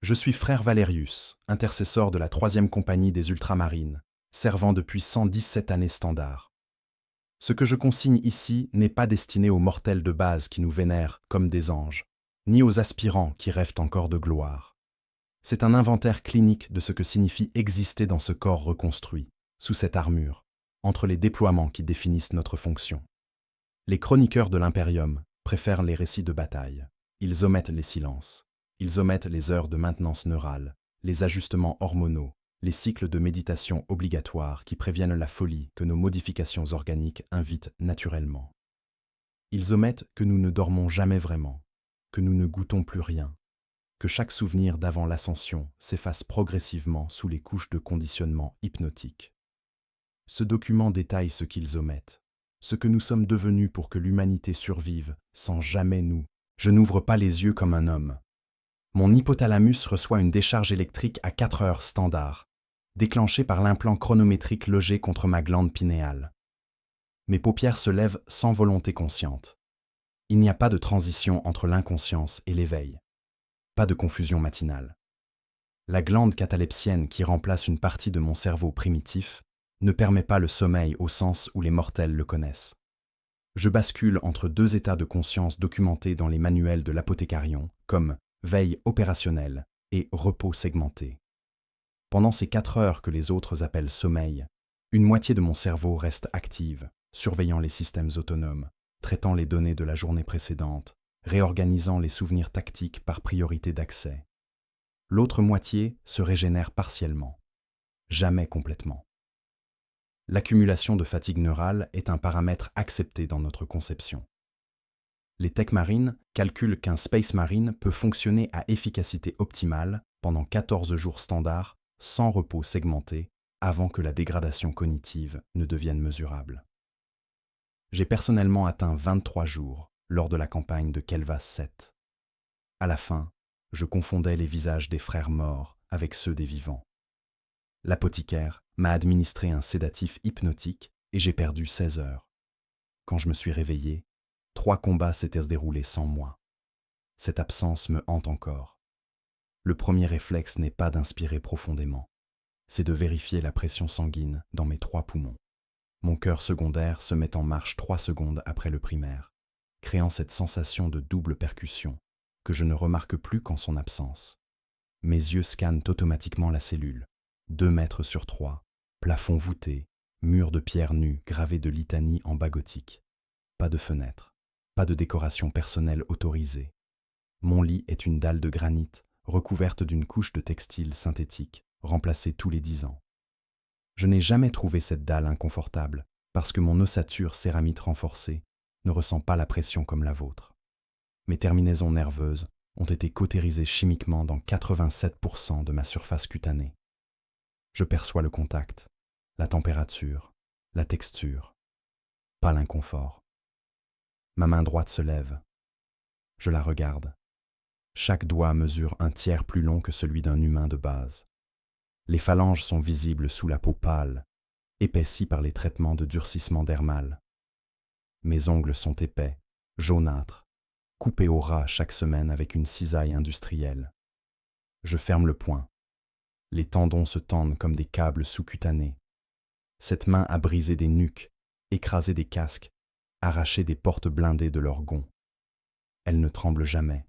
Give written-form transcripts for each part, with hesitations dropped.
Je suis frère Valérius, intercesseur de la 3e compagnie des Ultramarines, servant depuis 117 années standard. Ce que je consigne ici n'est pas destiné aux mortels de base qui nous vénèrent comme des anges, ni aux aspirants qui rêvent encore de gloire. C'est un inventaire clinique de ce que signifie exister dans ce corps reconstruit, sous cette armure, entre les déploiements qui définissent notre fonction. Les chroniqueurs de l'Imperium préfèrent les récits de bataille. Ils omettent les silences. Ils omettent les heures de maintenance neurale, les ajustements hormonaux, les cycles de méditation obligatoires qui préviennent la folie que nos modifications organiques invitent naturellement. Ils omettent que nous ne dormons jamais vraiment, que nous ne goûtons plus rien, que chaque souvenir d'avant l'ascension s'efface progressivement sous les couches de conditionnement hypnotique. Ce document détaille ce qu'ils omettent, ce que nous sommes devenus pour que l'humanité survive sans jamais nous. Je n'ouvre pas les yeux comme un homme. Mon hypothalamus reçoit une décharge électrique à 4 heures standard, déclenchée par l'implant chronométrique logé contre ma glande pinéale. Mes paupières se lèvent sans volonté consciente. Il n'y a pas de transition entre l'inconscience et l'éveil. Pas de confusion matinale. La glande catalepsienne qui remplace une partie de mon cerveau primitif ne permet pas le sommeil au sens où les mortels le connaissent. Je bascule entre deux états de conscience documentés dans les manuels de l'apothécarion, comme veille opérationnelle et repos segmenté. Pendant ces 4 heures que les autres appellent sommeil, une moitié de mon cerveau reste active, surveillant les systèmes autonomes, traitant les données de la journée précédente, réorganisant les souvenirs tactiques par priorité d'accès. L'autre moitié se régénère partiellement, jamais complètement. L'accumulation de fatigue neurale est un paramètre accepté dans notre conception. Les Tech Marines calculent qu'un Space Marine peut fonctionner à efficacité optimale pendant 14 jours standards, sans repos segmenté, avant que la dégradation cognitive ne devienne mesurable. J'ai personnellement atteint 23 jours lors de la campagne de Kelvas 7. À la fin, je confondais les visages des frères morts avec ceux des vivants. L'apothicaire m'a administré un sédatif hypnotique et j'ai perdu 16 heures. Quand je me suis réveillé, 3 combats s'étaient déroulés sans moi. Cette absence me hante encore. Le premier réflexe n'est pas d'inspirer profondément, c'est de vérifier la pression sanguine dans mes 3 poumons. Mon cœur secondaire se met en marche 3 secondes après le primaire, créant cette sensation de double percussion que je ne remarque plus qu'en son absence. Mes yeux scannent automatiquement la cellule. 2 mètres sur 3, plafond voûté, mur de pierre nue gravé de litanies en bas gothique. Pas de fenêtre, pas de décoration personnelle autorisée. Mon lit est une dalle de granit recouverte d'une couche de textile synthétique, remplacée tous les 10 ans. Je n'ai jamais trouvé cette dalle inconfortable parce que mon ossature céramite renforcée ne ressent pas la pression comme la vôtre. Mes terminaisons nerveuses ont été cautérisées chimiquement dans 87% de ma surface cutanée. Je perçois le contact, la température, la texture, pas l'inconfort. Ma main droite se lève. Je la regarde. Chaque doigt mesure un tiers plus long que celui d'un humain de base. Les phalanges sont visibles sous la peau pâle, épaissies par les traitements de durcissement dermal. Mes ongles sont épais, jaunâtres, coupés au ras chaque semaine avec une cisaille industrielle. Je ferme le poing. Les tendons se tendent comme des câbles sous-cutanés. Cette main a brisé des nuques, écrasé des casques, arraché des portes blindées de leurs gonds. Elle ne tremble jamais,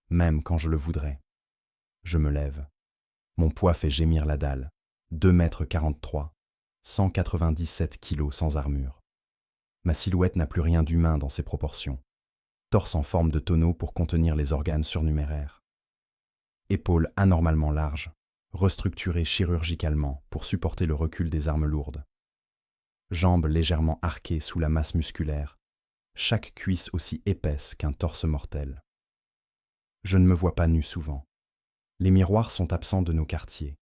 même quand je le voudrais. Je me lève. Mon poids fait gémir la dalle. 2,43 m, 197 kg sans armure. Ma silhouette n'a plus rien d'humain dans ses proportions. Torse en forme de tonneau pour contenir les organes surnuméraires. Épaules anormalement larges, restructurées chirurgicalement pour supporter le recul des armes lourdes. Jambes légèrement arquées sous la masse musculaire, chaque cuisse aussi épaisse qu'un torse mortel. Je ne me vois pas nu souvent. Les miroirs sont absents de nos quartiers.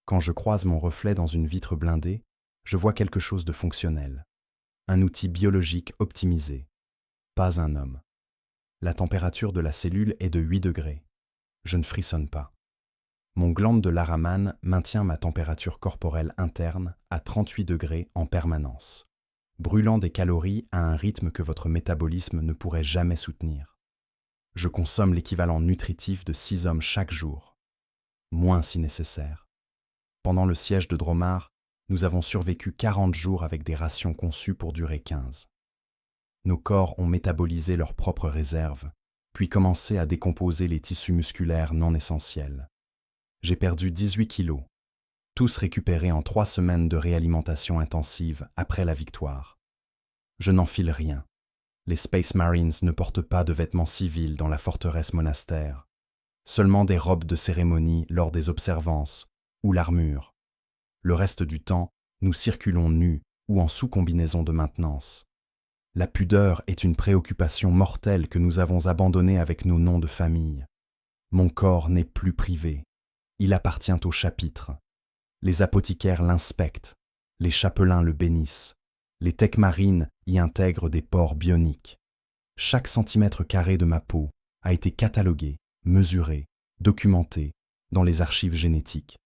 Quand je croise mon reflet dans une vitre blindée, je vois quelque chose de fonctionnel. Un outil biologique optimisé. Pas un homme. La température de la cellule est de 8 degrés. Je ne frissonne pas. Mon glande de Laraman maintient ma température corporelle interne à 38 degrés en permanence, brûlant des calories à un rythme que votre métabolisme ne pourrait jamais soutenir. Je consomme l'équivalent nutritif de 6 hommes chaque jour. moins si nécessaire. Pendant le siège de Dromar, nous avons survécu 40 jours avec des rations conçues pour durer 15. Nos corps ont métabolisé leurs propres réserves, puis commencé à décomposer les tissus musculaires non essentiels. J'ai perdu 18 kilos, tous récupérés en 3 semaines de réalimentation intensive après la victoire. Je n'enfile rien. Les Space Marines ne portent pas de vêtements civils dans la forteresse monastère, seulement des robes de cérémonie lors des observances ou l'armure. Le reste du temps, nous circulons nus ou en sous-combinaison de maintenance. La pudeur est une préoccupation mortelle que nous avons abandonnée avec nos noms de famille. Mon corps n'est plus privé. Il appartient au chapitre. Les apothicaires l'inspectent, les chapelains le bénissent, les techs marines y intègrent des pores bioniques. Chaque centimètre carré de ma peau a été catalogué, mesuré, documenté dans les archives génétiques.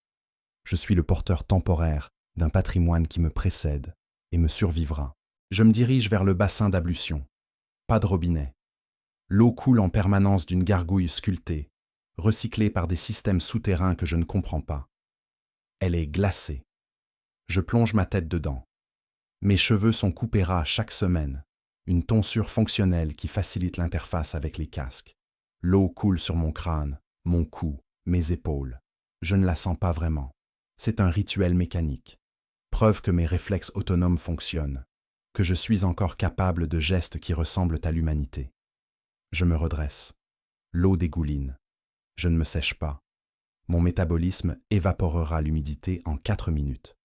Je suis le porteur temporaire d'un patrimoine qui me précède et me survivra. Je me dirige vers le bassin d'ablution. Pas de robinet. L'eau coule en permanence d'une gargouille sculptée, recyclée par des systèmes souterrains que je ne comprends pas. Elle est glacée. Je plonge ma tête dedans. Mes cheveux sont coupés ras chaque semaine, une tonsure fonctionnelle qui facilite l'interface avec les casques. L'eau coule sur mon crâne, mon cou, mes épaules. Je ne la sens pas vraiment. C'est un rituel mécanique. Preuve que mes réflexes autonomes fonctionnent, que je suis encore capable de gestes qui ressemblent à l'humanité. Je me redresse. L'eau dégouline. Je ne me sèche pas. Mon métabolisme évaporera l'humidité en 4 minutes.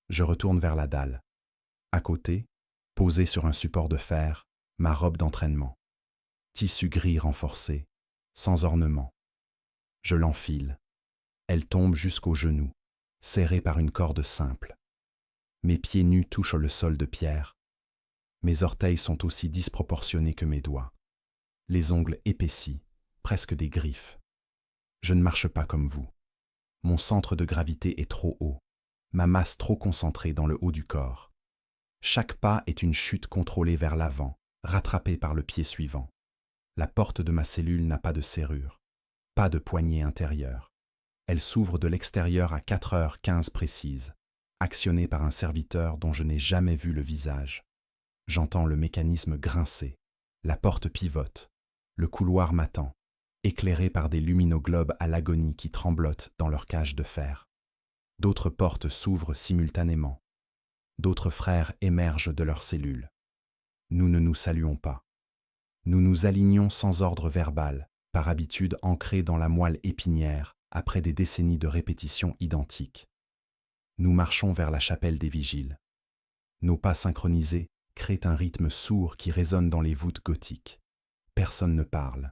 Je retourne vers la dalle. À côté, posée sur un support de fer, ma robe d'entraînement. Tissu gris renforcé, sans ornement. Je l'enfile. Elle tombe jusqu'aux genoux, serrée par une corde simple. Mes pieds nus touchent le sol de pierre. Mes orteils sont aussi disproportionnés que mes doigts. Les ongles épaissis, presque des griffes. Je ne marche pas comme vous. Mon centre de gravité est trop haut, ma masse trop concentrée dans le haut du corps. Chaque pas est une chute contrôlée vers l'avant, rattrapée par le pied suivant. La porte de ma cellule n'a pas de serrure, pas de poignée intérieure. Elle s'ouvre de l'extérieur à 4h15 précises, actionnée par un serviteur dont je n'ai jamais vu le visage. J'entends le mécanisme grincer, la porte pivote, le couloir m'attend, éclairé par des luminoglobes à l'agonie qui tremblotent dans leur cage de fer. D'autres portes s'ouvrent simultanément. D'autres frères émergent de leurs cellules. Nous ne nous saluons pas. Nous nous alignons sans ordre verbal, par habitude ancrée dans la moelle épinière, après des décennies de répétitions identiques. Nous marchons vers la chapelle des vigiles. Nos pas synchronisés créent un rythme sourd qui résonne dans les voûtes gothiques. Personne ne parle.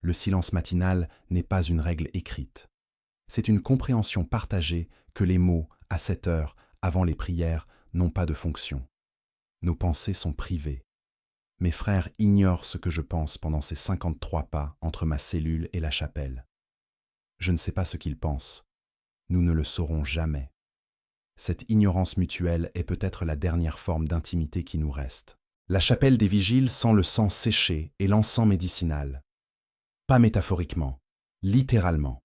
Le silence matinal n'est pas une règle écrite. C'est une compréhension partagée que les mots, à cette heure, avant les prières, n'ont pas de fonction. Nos pensées sont privées. Mes frères ignorent ce que je pense pendant ces 53 pas entre ma cellule et la chapelle. Je ne sais pas ce qu'ils pensent. Nous ne le saurons jamais. Cette ignorance mutuelle est peut-être la dernière forme d'intimité qui nous reste. La chapelle des vigiles sent le sang séché et l'encens médicinal. Pas métaphoriquement, littéralement.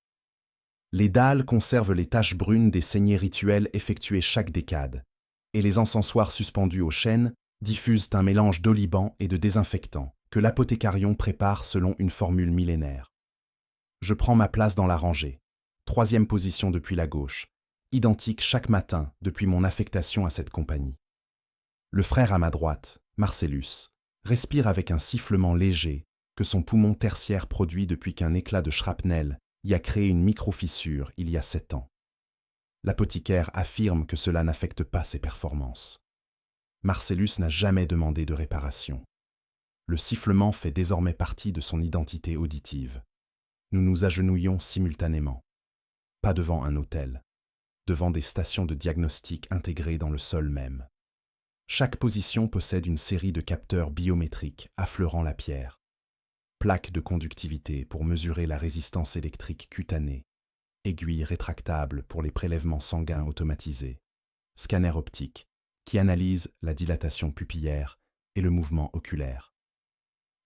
Les dalles conservent les taches brunes des saignées rituelles effectuées chaque décade, et les encensoirs suspendus aux chaînes diffusent un mélange d'oliban et de désinfectant que l'apothécarion prépare selon une formule millénaire. Je prends ma place dans la rangée, 3e position depuis la gauche, identique chaque matin depuis mon affectation à cette compagnie. Le frère à ma droite, Marcellus, respire avec un sifflement léger que son poumon tertiaire produit depuis qu'un éclat de shrapnel y a créé une micro-fissure il y a 7 ans. L'apothicaire affirme que cela n'affecte pas ses performances. Marcellus n'a jamais demandé de réparation. Le sifflement fait désormais partie de son identité auditive. Nous nous agenouillons simultanément. Pas devant un autel, devant des stations de diagnostic intégrées dans le sol même. Chaque position possède une série de capteurs biométriques affleurant la pierre. Plaques de conductivité pour mesurer la résistance électrique cutanée. Aiguilles rétractables pour les prélèvements sanguins automatisés. Scanner optique qui analyse la dilatation pupillaire et le mouvement oculaire.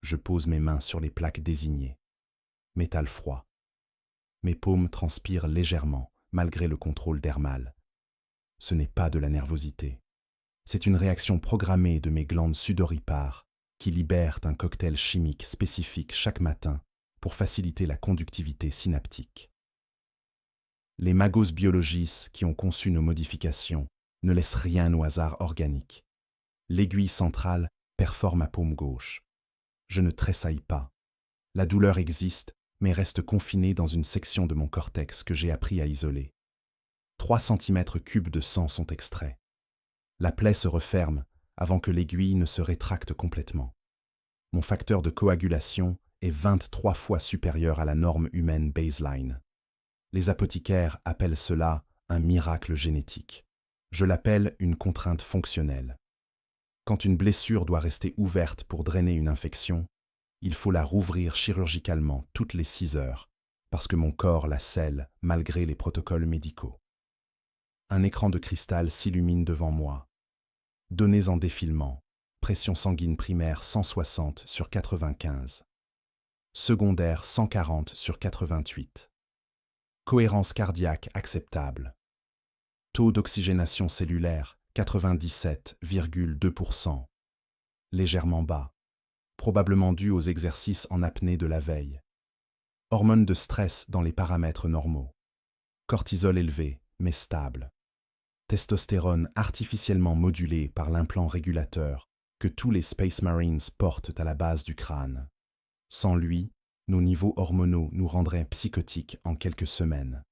Je pose mes mains sur les plaques désignées. Métal froid. Mes paumes transpirent légèrement, malgré le contrôle dermal. Ce n'est pas de la nervosité. C'est une réaction programmée de mes glandes sudoripares qui libèrent un cocktail chimique spécifique chaque matin pour faciliter la conductivité synaptique. Les magos biologistes qui ont conçu nos modifications ne laissent rien au hasard organique. L'aiguille centrale perfore ma paume gauche. Je ne tressaille pas. La douleur existe, mais reste confinée dans une section de mon cortex que j'ai appris à isoler. 3 cm3 de sang sont extraits. La plaie se referme avant que l'aiguille ne se rétracte complètement. Mon facteur de coagulation est 23 fois supérieur à la norme humaine baseline. Les apothicaires appellent cela un miracle génétique. Je l'appelle une contrainte fonctionnelle. Quand une blessure doit rester ouverte pour drainer une infection, il faut la rouvrir chirurgicalement toutes les 6 heures, parce que mon corps la scelle malgré les protocoles médicaux. Un écran de cristal s'illumine devant moi. Données en défilement, pression sanguine primaire 160 sur 95, secondaire 140 sur 88, cohérence cardiaque acceptable, taux d'oxygénation cellulaire 97,2%, légèrement bas, probablement dû aux exercices en apnée de la veille, hormones de stress dans les paramètres normaux, cortisol élevé mais stable, testostérone artificiellement modulé par l'implant régulateur que tous les Space Marines portent à la base du crâne. Sans lui, nos niveaux hormonaux nous rendraient psychotiques en quelques semaines.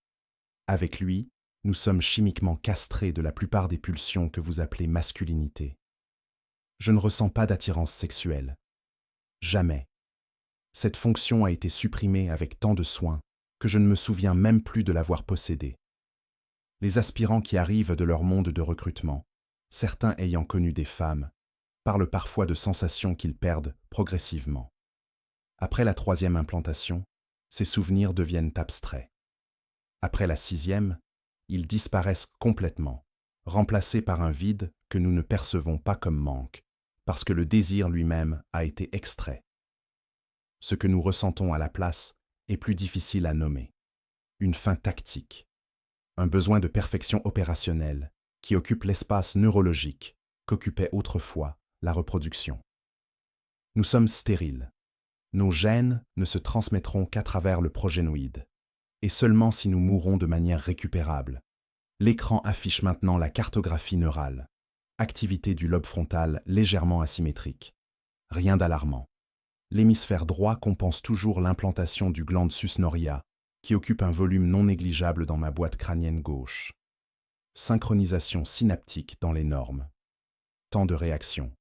Avec lui, nous sommes chimiquement castrés de la plupart des pulsions que vous appelez masculinité. Je ne ressens pas d'attirance sexuelle. Jamais. Cette fonction a été supprimée avec tant de soin que je ne me souviens même plus de l'avoir possédée. Les aspirants qui arrivent de leur monde de recrutement, certains ayant connu des femmes, parlent parfois de sensations qu'ils perdent progressivement. Après la 3e implantation, ces souvenirs deviennent abstraits. Après la 6e, ils disparaissent complètement, remplacés par un vide que nous ne percevons pas comme manque, parce que le désir lui-même a été extrait. Ce que nous ressentons à la place est plus difficile à nommer. Une faim tactique. Un besoin de perfection opérationnelle qui occupe l'espace neurologique qu'occupait autrefois la reproduction. Nous sommes stériles. Nos gènes ne se transmettront qu'à travers le progénoïde, et seulement si nous mourrons de manière récupérable. L'écran affiche maintenant la cartographie neurale, activité du lobe frontal légèrement asymétrique. Rien d'alarmant. L'hémisphère droit compense toujours l'implantation du glande sus noria, qui occupe un volume non négligeable dans ma boîte crânienne gauche. Synchronisation synaptique dans les normes. Temps de réaction.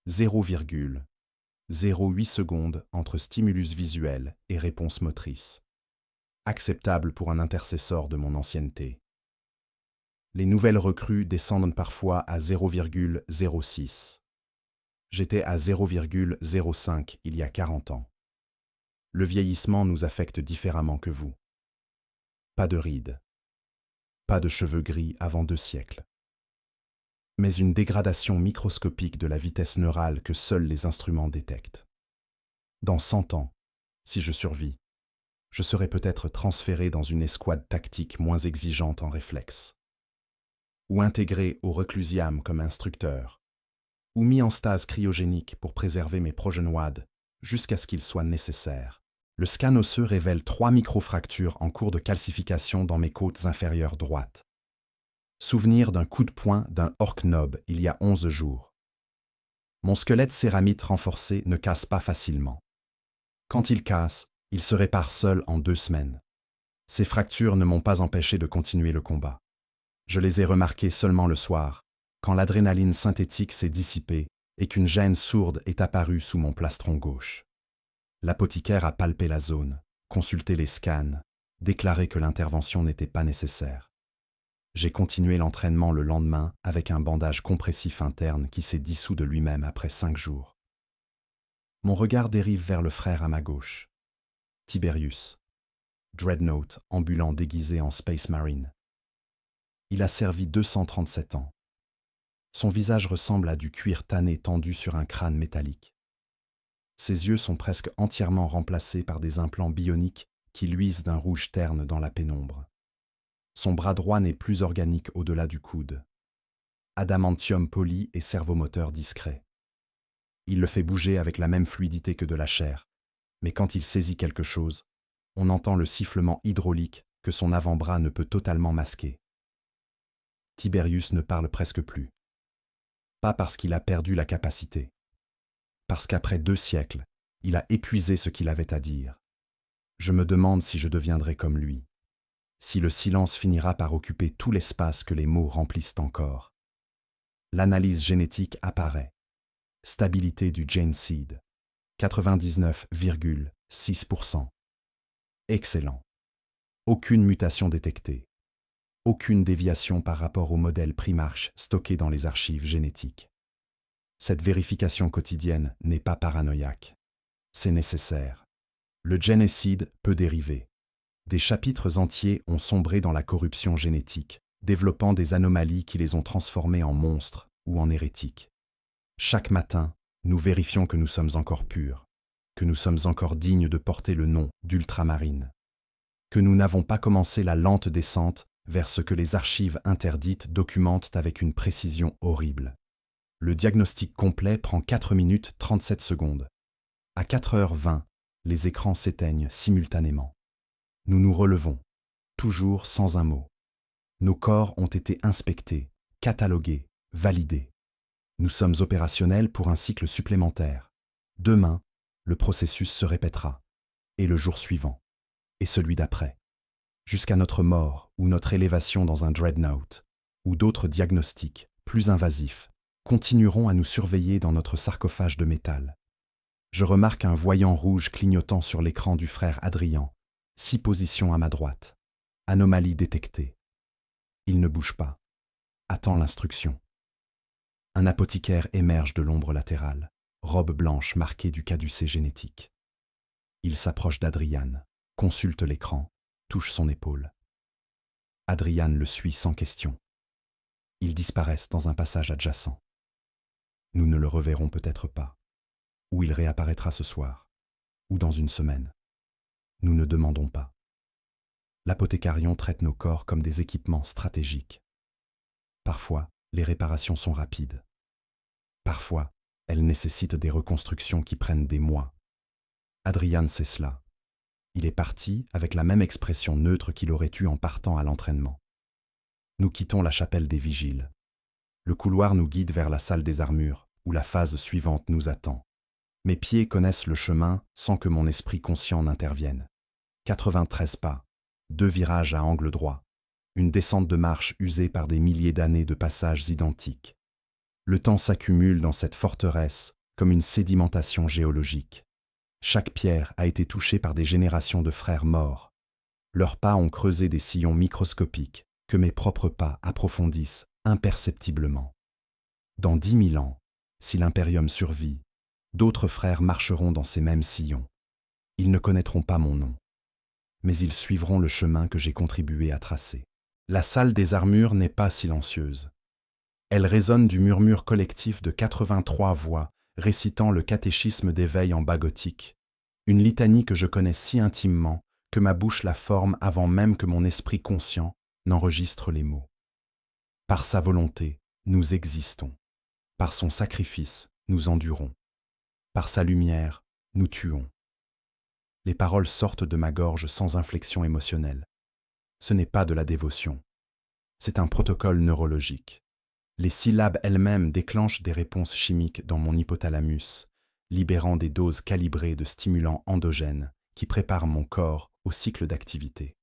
0,08 secondes entre stimulus visuel et réponse motrice. Acceptable pour un intercesseur de mon ancienneté. Les nouvelles recrues descendent parfois à 0,06. J'étais à 0,05 il y a 40 ans. Le vieillissement nous affecte différemment que vous. Pas de rides. Pas de cheveux gris avant 2 siècles. Mais une dégradation microscopique de la vitesse neurale que seuls les instruments détectent. Dans 100 ans, si je survis, je serai peut-être transféré dans une escouade tactique moins exigeante en réflexe. Ou intégré au reclusiam comme instructeur, ou mis en stase cryogénique pour préserver mes progénoïdes jusqu'à ce qu'il soit nécessaire. Le scan osseux révèle 3 microfractures en cours de calcification dans mes côtes inférieures droites. Souvenir d'un coup de poing d'un orc-nob il y a 11 jours. Mon squelette céramite renforcé ne casse pas facilement. Quand il casse, il se répare seul en 2 semaines. Ces fractures ne m'ont pas empêché de continuer le combat. Je les ai remarquées seulement le soir, quand l'adrénaline synthétique s'est dissipée et qu'une gêne sourde est apparue sous mon plastron gauche. L'apothicaire a palpé la zone, consulté les scans, déclaré que l'intervention n'était pas nécessaire. J'ai continué l'entraînement le lendemain avec un bandage compressif interne qui s'est dissous de lui-même après 5 jours. Mon regard dérive vers le frère à ma gauche. Tiberius, Dreadnought ambulant déguisé en Space Marine. Il a servi 237 ans. Son visage ressemble à du cuir tanné tendu sur un crâne métallique. Ses yeux sont presque entièrement remplacés par des implants bioniques qui luisent d'un rouge terne dans la pénombre. Son bras droit n'est plus organique au-delà du coude. Adamantium poli et servomoteur discret. Il le fait bouger avec la même fluidité que de la chair, mais quand il saisit quelque chose, on entend le sifflement hydraulique que son avant-bras ne peut totalement masquer. Tiberius ne parle presque plus. Pas parce qu'il a perdu la capacité. Parce qu'après 2 siècles, il a épuisé ce qu'il avait à dire. Je me demande si je deviendrai comme lui. Si le silence finira par occuper tout l'espace que les mots remplissent encore. L'analyse génétique apparaît. Stabilité du gene seed. 99,6%. Excellent. Aucune mutation détectée. Aucune déviation par rapport au modèle Primarch stocké dans les archives génétiques. Cette vérification quotidienne n'est pas paranoïaque. C'est nécessaire. Le génécide peut dériver. Des chapitres entiers ont sombré dans la corruption génétique, développant des anomalies qui les ont transformés en monstres ou en hérétiques. Chaque matin, nous vérifions que nous sommes encore purs, que nous sommes encore dignes de porter le nom d'ultramarine, que nous n'avons pas commencé la lente descente vers ce que les archives interdites documentent avec une précision horrible. Le diagnostic complet prend 4 minutes 37 secondes. À 4h20, les écrans s'éteignent simultanément. Nous nous relevons, toujours sans un mot. Nos corps ont été inspectés, catalogués, validés. Nous sommes opérationnels pour un cycle supplémentaire. Demain, le processus se répétera, et le jour suivant, et celui d'après, jusqu'à notre mort ou notre élévation dans un dreadnought, ou d'autres diagnostics, plus invasifs, continueront à nous surveiller dans notre sarcophage de métal. Je remarque un voyant rouge clignotant sur l'écran du frère Adrien, 6 positions à ma droite. Anomalie détectée. Il ne bouge pas. Attend l'instruction. Un apothicaire émerge de l'ombre latérale, robe blanche marquée du caducée génétique. Il s'approche d'Adrian, consulte l'écran, touche son épaule. Adrian le suit sans question. Ils disparaissent dans un passage adjacent. Nous ne le reverrons peut-être pas. Ou il réapparaîtra ce soir, ou dans une semaine. Nous ne demandons pas. L'apothécarion traite nos corps comme des équipements stratégiques. Parfois, les réparations sont rapides. Parfois, elles nécessitent des reconstructions qui prennent des mois. Adrian sait cela. Il est parti avec la même expression neutre qu'il aurait eue en partant à l'entraînement. Nous quittons la chapelle des vigiles. Le couloir nous guide vers la salle des armures, où la phase suivante nous attend. Mes pieds connaissent le chemin sans que mon esprit conscient n'intervienne. 93 pas, 2 virages à angle droit, une descente de marche usée par des milliers d'années de passages identiques. Le temps s'accumule dans cette forteresse comme une sédimentation géologique. Chaque pierre a été touchée par des générations de frères morts. Leurs pas ont creusé des sillons microscopiques que mes propres pas approfondissent imperceptiblement. Dans 10 000 ans, si l'Imperium survit, d'autres frères marcheront dans ces mêmes sillons. Ils ne connaîtront pas mon nom, mais ils suivront le chemin que j'ai contribué à tracer. La salle des armures n'est pas silencieuse. Elle résonne du murmure collectif de 83 voix récitant le catéchisme d'éveil en bas gothique, une litanie que je connais si intimement que ma bouche la forme avant même que mon esprit conscient n'enregistre les mots. Par sa volonté, nous existons. Par son sacrifice, nous endurons. Par sa lumière, nous tuons. Les paroles sortent de ma gorge sans inflexion émotionnelle. Ce n'est pas de la dévotion. C'est un protocole neurologique. Les syllabes elles-mêmes déclenchent des réponses chimiques dans mon hypothalamus, libérant des doses calibrées de stimulants endogènes qui préparent mon corps au cycle d'activité.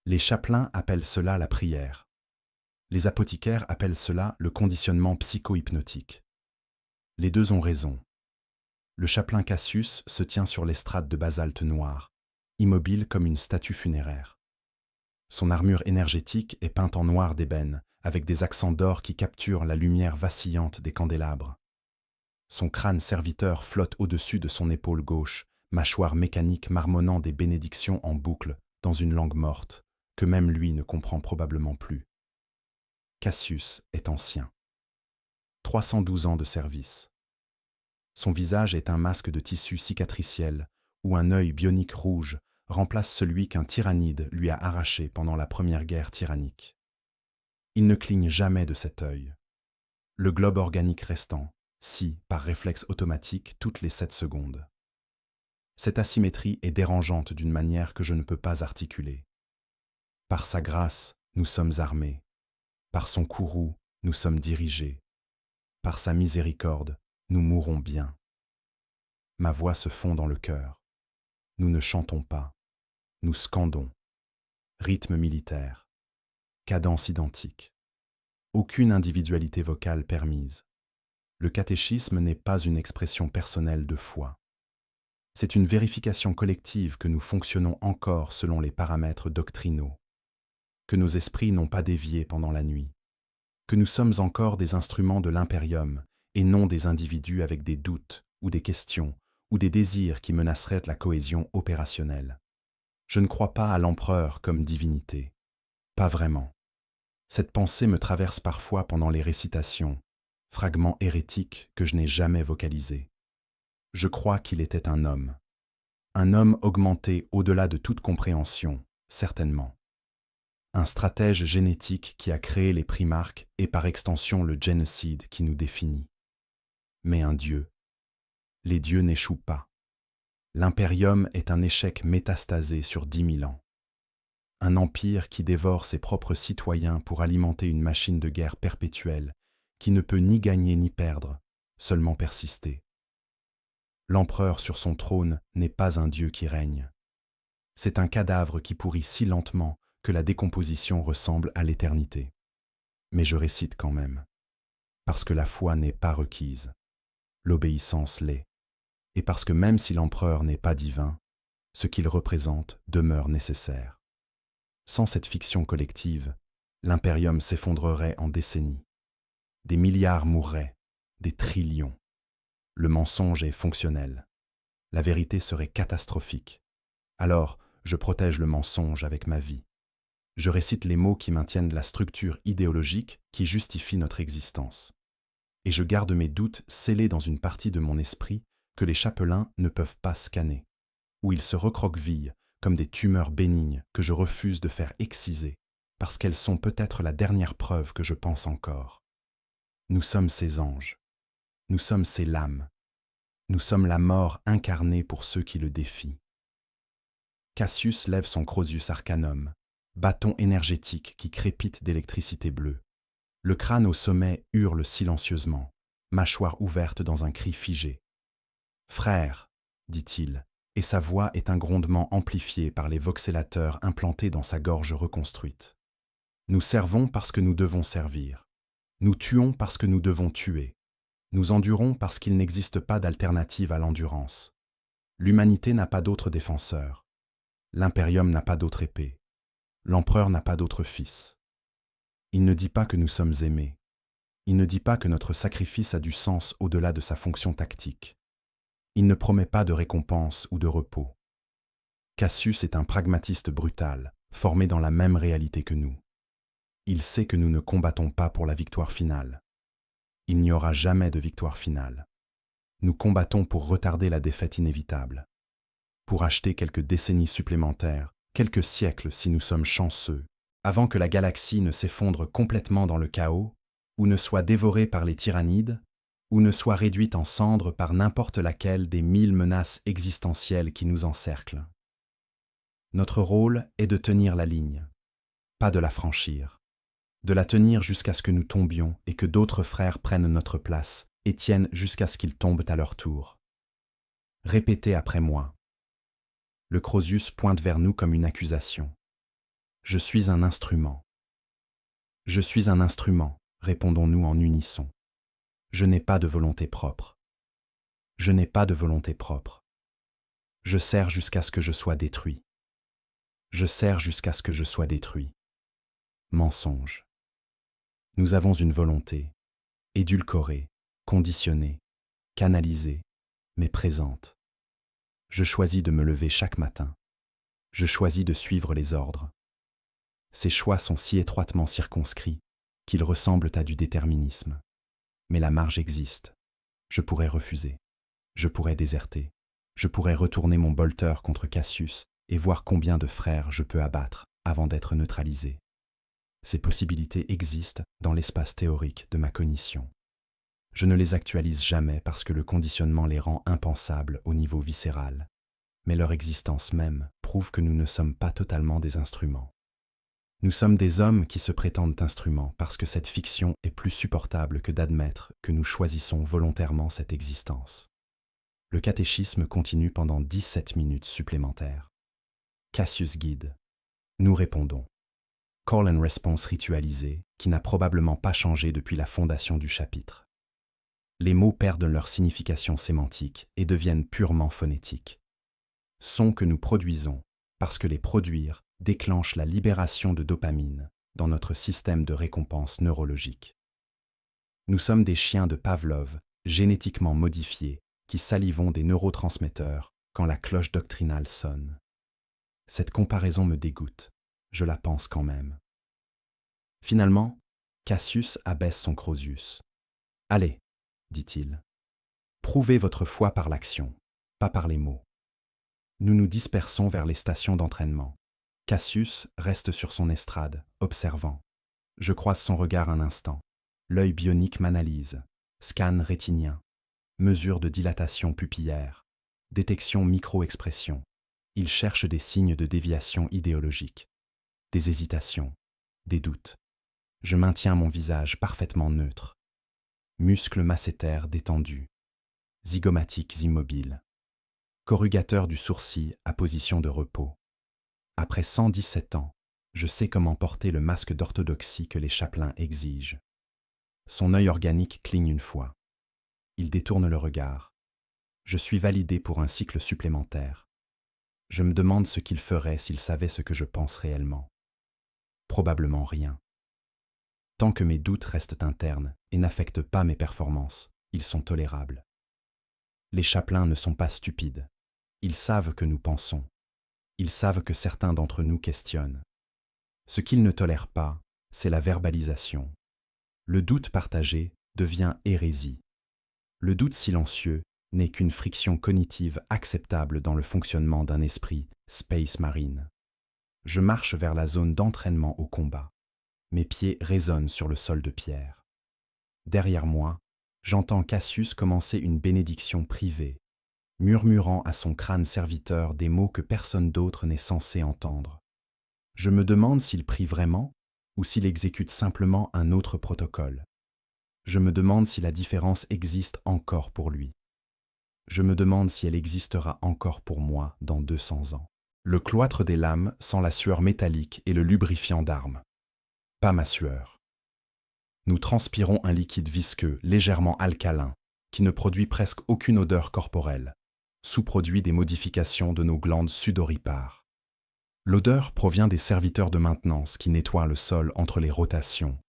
Les chapelains appellent cela la prière. Les apothicaires appellent cela le conditionnement psycho-hypnotique. Les deux ont raison. Le chapelain Cassius se tient sur l'estrade de basalte noir, immobile comme une statue funéraire. Son armure énergétique est peinte en noir d'ébène, avec des accents d'or qui capturent la lumière vacillante des candélabres. Son crâne serviteur flotte au-dessus de son épaule gauche, mâchoire mécanique marmonnant des bénédictions en boucle dans une langue morte, que même lui ne comprend probablement plus. Cassius est ancien. 312 ans de service. Son visage est un masque de tissu cicatriciel où un œil bionique rouge remplace celui qu'un tyrannide lui a arraché pendant la première guerre tyrannique. Il ne cligne jamais de cet œil. Le globe organique restant, scie par réflexe automatique toutes les 7 secondes. Cette asymétrie est dérangeante d'une manière que je ne peux pas articuler. Par sa grâce, nous sommes armés. Par son courroux, nous sommes dirigés. Par sa miséricorde, nous mourrons bien. Ma voix se fond dans le cœur. Nous ne chantons pas. Nous scandons. Rythme militaire. Cadence identique. Aucune individualité vocale permise. Le catéchisme n'est pas une expression personnelle de foi. C'est une vérification collective que nous fonctionnons encore selon les paramètres doctrinaux, que nos esprits n'ont pas dévié pendant la nuit, que nous sommes encore des instruments de l'impérium et non des individus avec des doutes ou des questions ou des désirs qui menaceraient la cohésion opérationnelle. Je ne crois pas à l'empereur comme divinité. Pas vraiment. Cette pensée me traverse parfois pendant les récitations, fragments hérétiques que je n'ai jamais vocalisés. Je crois qu'il était un homme augmenté au-delà de toute compréhension, certainement. Un stratège génétique qui a créé les primarques et par extension le génocide qui nous définit. Mais un dieu. Les dieux n'échouent pas. L'impérium est un échec métastasé sur 10 000 ans. Un empire qui dévore ses propres citoyens pour alimenter une machine de guerre perpétuelle qui ne peut ni gagner ni perdre, seulement persister. L'empereur sur son trône n'est pas un dieu qui règne. C'est un cadavre qui pourrit si lentement que la décomposition ressemble à l'éternité. Mais je récite quand même, parce que la foi n'est pas requise, l'obéissance l'est, et parce que même si l'empereur n'est pas divin, ce qu'il représente demeure nécessaire. Sans cette fiction collective, l'impérium s'effondrerait en décennies. Des milliards mourraient, des trillions. Le mensonge est fonctionnel. La vérité serait catastrophique. Alors, je protège le mensonge avec ma vie. Je récite les mots qui maintiennent la structure idéologique qui justifie notre existence. Et je garde mes doutes scellés dans une partie de mon esprit que les chapelains ne peuvent pas scanner, où ils se recroquevillent comme des tumeurs bénignes que je refuse de faire exciser, parce qu'elles sont peut-être la dernière preuve que je pense encore. Nous sommes ces anges. Nous sommes ces lames. Nous sommes la mort incarnée pour ceux qui le défient. Cassius lève son Crozius Arcanum, bâton énergétique qui crépite d'électricité bleue. Le crâne au sommet hurle silencieusement, mâchoire ouverte dans un cri figé. « Frère !» dit-il, et sa voix est un grondement amplifié par les voxélateurs implantés dans sa gorge reconstruite. Nous servons parce que nous devons servir. Nous tuons parce que nous devons tuer. Nous endurons parce qu'il n'existe pas d'alternative à l'endurance. L'humanité n'a pas d'autre défenseur. L'impérium n'a pas d'autre épée. L'empereur n'a pas d'autre fils. Il ne dit pas que nous sommes aimés. Il ne dit pas que notre sacrifice a du sens au-delà de sa fonction tactique. Il ne promet pas de récompense ou de repos. Cassius est un pragmatiste brutal, formé dans la même réalité que nous. Il sait que nous ne combattons pas pour la victoire finale. Il n'y aura jamais de victoire finale. Nous combattons pour retarder la défaite inévitable, pour acheter quelques décennies supplémentaires, quelques siècles si nous sommes chanceux, avant que la galaxie ne s'effondre complètement dans le chaos, ou ne soit dévorée par les tyrannides, ou ne soit réduite en cendres par n'importe laquelle des 1000 menaces existentielles qui nous encerclent. Notre rôle est de tenir la ligne, pas de la franchir, de la tenir jusqu'à ce que nous tombions et que d'autres frères prennent notre place et tiennent jusqu'à ce qu'ils tombent à leur tour. Répétez après moi. Le Crozius pointe vers nous comme une accusation. Je suis un instrument. Je suis un instrument, répondons-nous en unisson. Je n'ai pas de volonté propre. Je n'ai pas de volonté propre. Je sers jusqu'à ce que je sois détruit. Je sers jusqu'à ce que je sois détruit. Mensonge. Nous avons une volonté, édulcorée, conditionnée, canalisée, mais présente. Je choisis de me lever chaque matin. Je choisis de suivre les ordres. Ces choix sont si étroitement circonscrits qu'ils ressemblent à du déterminisme. Mais la marge existe. Je pourrais refuser. Je pourrais déserter. Je pourrais retourner mon bolter contre Cassius et voir combien de frères je peux abattre avant d'être neutralisé. Ces possibilités existent dans l'espace théorique de ma cognition. Je ne les actualise jamais parce que le conditionnement les rend impensables au niveau viscéral, mais leur existence même prouve que nous ne sommes pas totalement des instruments. Nous sommes des hommes qui se prétendent instruments parce que cette fiction est plus supportable que d'admettre que nous choisissons volontairement cette existence. Le catéchisme continue pendant 17 minutes supplémentaires. Cassius guide. Nous répondons. Call and response ritualisé qui n'a probablement pas changé depuis la fondation du chapitre. Les mots perdent leur signification sémantique et deviennent purement phonétiques. Sons que nous produisons parce que les produire déclenche la libération de dopamine dans notre système de récompense neurologique. Nous sommes des chiens de Pavlov génétiquement modifiés qui salivons des neurotransmetteurs quand la cloche doctrinale sonne. Cette comparaison me dégoûte, je la pense quand même. Finalement, Cassius abaisse son Crozius. « Allez, dit-il, prouvez votre foi par l'action, pas par les mots. » Nous nous dispersons vers les stations d'entraînement. Cassius reste sur son estrade, observant. Je croise son regard un instant. L'œil bionique m'analyse. Scan rétinien. Mesure de dilatation pupillaire. Détection micro-expression. Il cherche des signes de déviation idéologique. Des hésitations. Des doutes. Je maintiens mon visage parfaitement neutre. Muscles masséters détendus. Zygomatiques immobiles. Corrugateur du sourcil à position de repos. Après 117 ans, je sais comment porter le masque d'orthodoxie que les chapelains exigent. Son œil organique cligne une fois. Il détourne le regard. Je suis validé pour un cycle supplémentaire. Je me demande ce qu'il ferait s'il savait ce que je pense réellement. Probablement rien. Tant que mes doutes restent internes et n'affectent pas mes performances, ils sont tolérables. Les chapelains ne sont pas stupides. Ils savent que nous pensons. Ils savent que certains d'entre nous questionnent. Ce qu'ils ne tolèrent pas, c'est la verbalisation. Le doute partagé devient hérésie. Le doute silencieux n'est qu'une friction cognitive acceptable dans le fonctionnement d'un esprit Space Marine. Je marche vers la zone d'entraînement au combat. Mes pieds résonnent sur le sol de pierre. Derrière moi, j'entends Cassius commencer une bénédiction privée, murmurant à son crâne serviteur des mots que personne d'autre n'est censé entendre. Je me demande s'il prie vraiment ou s'il exécute simplement un autre protocole. Je me demande si la différence existe encore pour lui. Je me demande si elle existera encore pour moi dans 200 ans. Le cloître des lames sent la sueur métallique et le lubrifiant d'armes. Pas ma sueur. Nous transpirons un liquide visqueux, légèrement alcalin, qui ne produit presque aucune odeur corporelle, sous-produit des modifications de nos glandes sudoripares. L'odeur provient des serviteurs de maintenance qui nettoient le sol entre les rotations,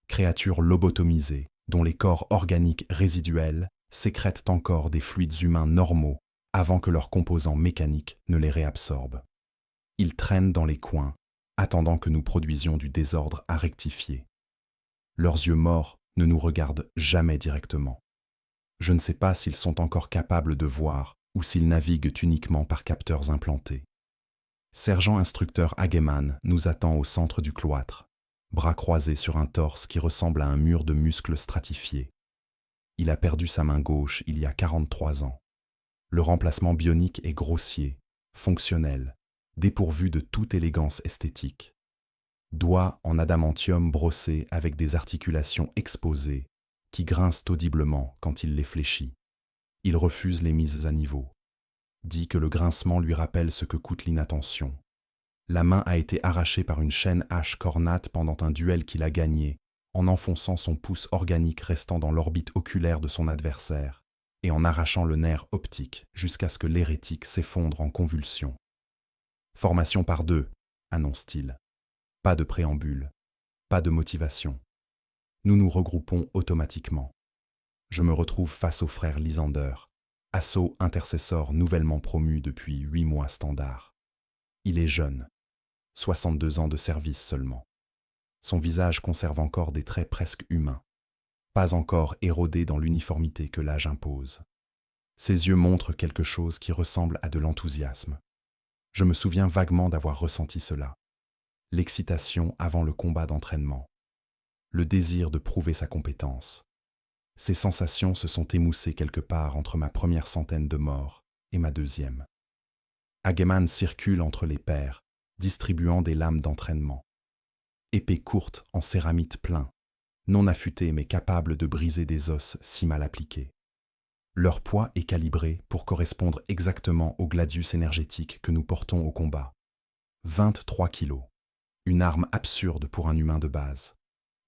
créatures lobotomisées dont les corps organiques résiduels sécrètent encore des fluides humains normaux avant que leurs composants mécaniques ne les réabsorbent. Ils traînent dans les coins, attendant que nous produisions du désordre à rectifier. Leurs yeux morts ne nous regardent jamais directement. Je ne sais pas s'ils sont encore capables de voir ou s'ils naviguent uniquement par capteurs implantés. Sergent instructeur Hageman nous attend au centre du cloître, bras croisés sur un torse qui ressemble à un mur de muscles stratifiés. Il a perdu sa main gauche il y a 43 ans. Le remplacement bionique est grossier, fonctionnel, dépourvu de toute élégance esthétique. Doigts en adamantium brossés avec des articulations exposées qui grincent audiblement quand il les fléchit. Il refuse les mises à niveau. Dit que le grincement lui rappelle ce que coûte l'inattention. La main a été arrachée par une chaîne hache cornate pendant un duel qu'il a gagné, en enfonçant son pouce organique restant dans l'orbite oculaire de son adversaire, et en arrachant le nerf optique jusqu'à ce que l'hérétique s'effondre en convulsions. « Formation par 2, annonce-t-il. Pas de préambule, pas de motivation. Nous nous regroupons automatiquement. Je me retrouve face au frère Lysander, assaut intercesseur nouvellement promu depuis 8 mois standard. Il est jeune, 62 ans de service seulement. Son visage conserve encore des traits presque humains, pas encore érodés dans l'uniformité que l'âge impose. Ses yeux montrent quelque chose qui ressemble à de l'enthousiasme. Je me souviens vaguement d'avoir ressenti cela. L'excitation avant le combat d'entraînement. Le désir de prouver sa compétence. Ces sensations se sont émoussées quelque part entre ma première centaine de morts et ma deuxième. Hageman circule entre les pairs, distribuant des lames d'entraînement. Épée courte en céramite plein, non affûtée mais capable de briser des os si mal appliqués. Leur poids est calibré pour correspondre exactement au gladius énergétique que nous portons au combat. 23 kilos. Une arme absurde pour un humain de base.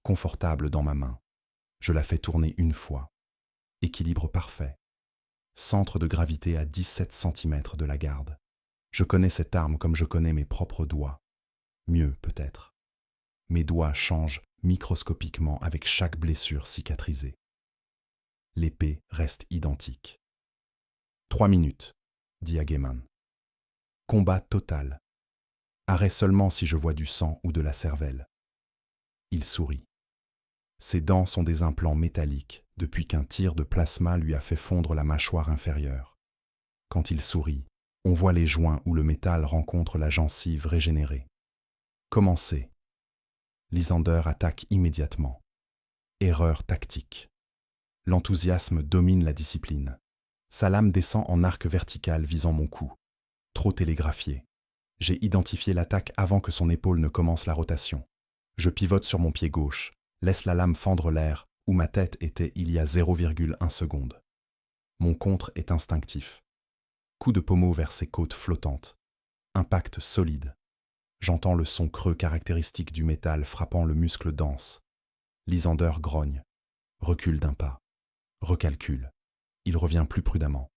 Confortable dans ma main. Je la fais tourner une fois. Équilibre parfait. Centre de gravité à 17 cm de la garde. Je connais cette arme comme je connais mes propres doigts. Mieux peut-être. Mes doigts changent microscopiquement avec chaque blessure cicatrisée. L'épée reste identique. 3 minutes, dit Hageman. Combat total. Arrêt seulement si je vois du sang ou de la cervelle. Il sourit. Ses dents sont des implants métalliques depuis qu'un tir de plasma lui a fait fondre la mâchoire inférieure. Quand il sourit, on voit les joints où le métal rencontre la gencive régénérée. Commencez. Lysander attaque immédiatement. Erreur tactique. L'enthousiasme domine la discipline. Sa lame descend en arc vertical visant mon cou. Trop télégraphié. J'ai identifié l'attaque avant que son épaule ne commence la rotation. Je pivote sur mon pied gauche, laisse la lame fendre l'air où ma tête était il y a 0,1 seconde. Mon contre est instinctif. Coup de pommeau vers ses côtes flottantes. Impact solide. J'entends le son creux caractéristique du métal frappant le muscle dense. Lysander grogne. Recule d'un pas. Recalcule. Il revient plus prudemment.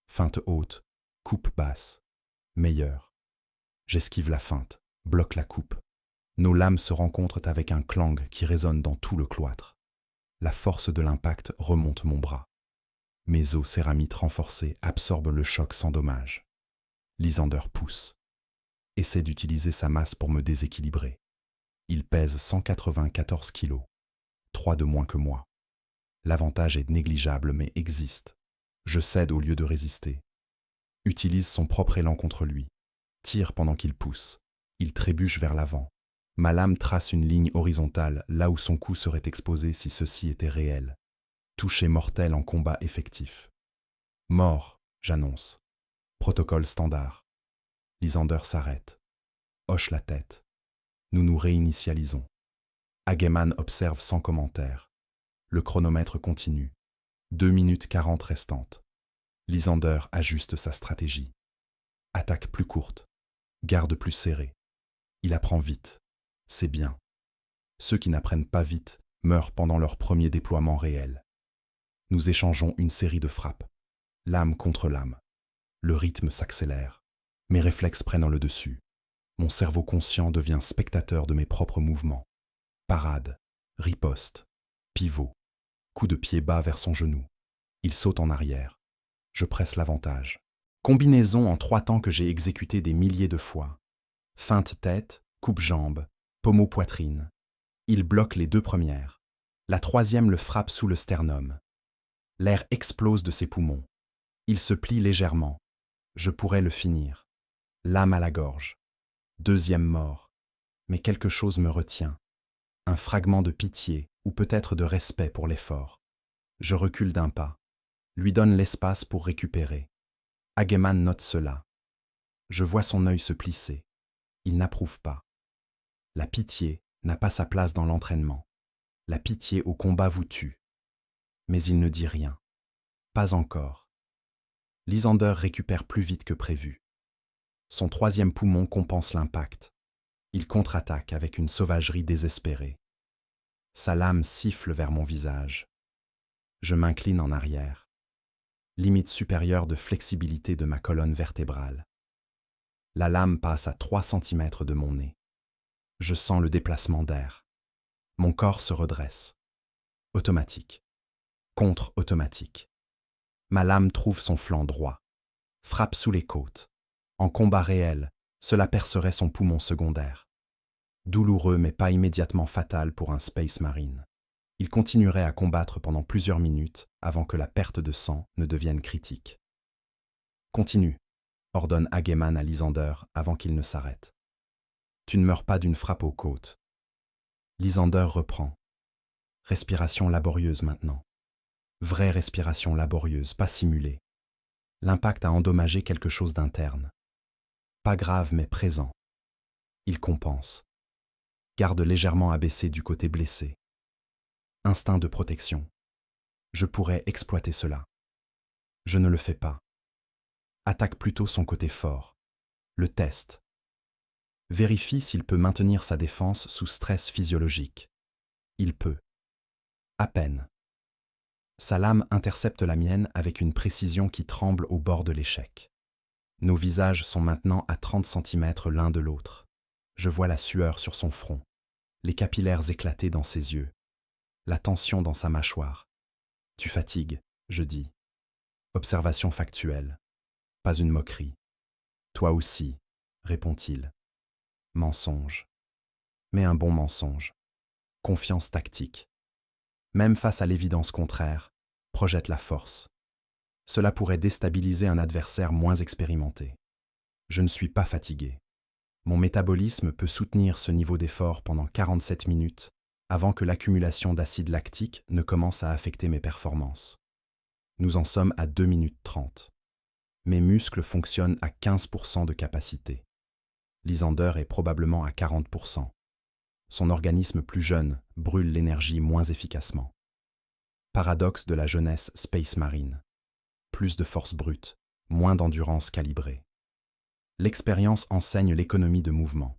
Feinte haute. Coupe basse. Meilleure. J'esquive la feinte. Bloque la coupe. Nos lames se rencontrent avec un clang qui résonne dans tout le cloître. La force de l'impact remonte mon bras. Mes os céramites renforcés absorbent le choc sans dommage. Lysander pousse. Essaie d'utiliser sa masse pour me déséquilibrer. Il pèse 194 kilos. 3 de moins que moi. L'avantage est négligeable mais existe. Je cède au lieu de résister. Utilise son propre élan contre lui. Tire pendant qu'il pousse. Il trébuche vers l'avant. Ma lame trace une ligne horizontale là où son cou serait exposé si ceci était réel. Toucher mortel en combat effectif. Mort, j'annonce. Protocole standard. Lysander s'arrête. Hoche la tête. Nous nous réinitialisons. Hageman observe sans commentaire. Le chronomètre continue. 2 minutes 40 restantes. Lysander ajuste sa stratégie. Attaque plus courte. Garde plus serrée. Il apprend vite. C'est bien. Ceux qui n'apprennent pas vite meurent pendant leur premier déploiement réel. Nous échangeons une série de frappes. Lame contre lame. Le rythme s'accélère. Mes réflexes prennent le dessus. Mon cerveau conscient devient spectateur de mes propres mouvements. Parade, riposte, pivot, coup de pied bas vers son genou. Il saute en arrière. Je presse l'avantage. Combinaison en 3 temps que j'ai exécuté des milliers de fois. Feinte tête, coupe-jambe, pommeau poitrine. Il bloque les 2 premières. La 3e le frappe sous le sternum. L'air explose de ses poumons. Il se plie légèrement. Je pourrais le finir. Lame à la gorge. 2e mort. Mais quelque chose me retient. Un fragment de pitié ou peut-être de respect pour l'effort. Je recule d'un pas. Lui donne l'espace pour récupérer. Hageman note cela. Je vois son œil se plisser. Il n'approuve pas. La pitié n'a pas sa place dans l'entraînement. La pitié au combat vous tue. Mais il ne dit rien. Pas encore. Lysander récupère plus vite que prévu. Son 3e poumon compense l'impact. Il contre-attaque avec une sauvagerie désespérée. Sa lame siffle vers mon visage. Je m'incline en arrière. Limite supérieure de flexibilité de ma colonne vertébrale. La lame passe à 3 cm de mon nez. Je sens le déplacement d'air. Mon corps se redresse. Automatique. Contre-automatique. Ma lame trouve son flanc droit. Frappe sous les côtes. En combat réel, cela percerait son poumon secondaire. Douloureux mais pas immédiatement fatal pour un Space Marine. Il continuerait à combattre pendant plusieurs minutes avant que la perte de sang ne devienne critique. Continue, ordonne Hageman à Lysander avant qu'il ne s'arrête. Tu ne meurs pas d'une frappe aux côtes. Lysander reprend. Respiration laborieuse maintenant. Vraie respiration laborieuse, pas simulée. L'impact a endommagé quelque chose d'interne. Pas grave mais présent. Il compense. Garde légèrement abaissé du côté blessé. Instinct de protection. Je pourrais exploiter cela. Je ne le fais pas. Attaque plutôt son côté fort. Le teste. Vérifie s'il peut maintenir sa défense sous stress physiologique. Il peut. À peine. Sa lame intercepte la mienne avec une précision qui tremble au bord de l'échec. Nos visages sont maintenant à 30 cm l'un de l'autre. Je vois la sueur sur son front, les capillaires éclatés dans ses yeux, la tension dans sa mâchoire. Tu fatigues, je dis. Observation factuelle. Pas une moquerie. Toi aussi, répond-il. Mensonge. Mais un bon mensonge. Confiance tactique. Même face à l'évidence contraire, projette la force. Cela pourrait déstabiliser un adversaire moins expérimenté. Je ne suis pas fatigué. Mon métabolisme peut soutenir ce niveau d'effort pendant 47 minutes avant que l'accumulation d'acide lactique ne commence à affecter mes performances. Nous en sommes à 2 minutes 30. Mes muscles fonctionnent à 15% de capacité. Lysander est probablement à 40%. Son organisme plus jeune brûle l'énergie moins efficacement. Paradoxe de la jeunesse Space Marine. Plus de force brute, moins d'endurance calibrée. L'expérience enseigne l'économie de mouvement.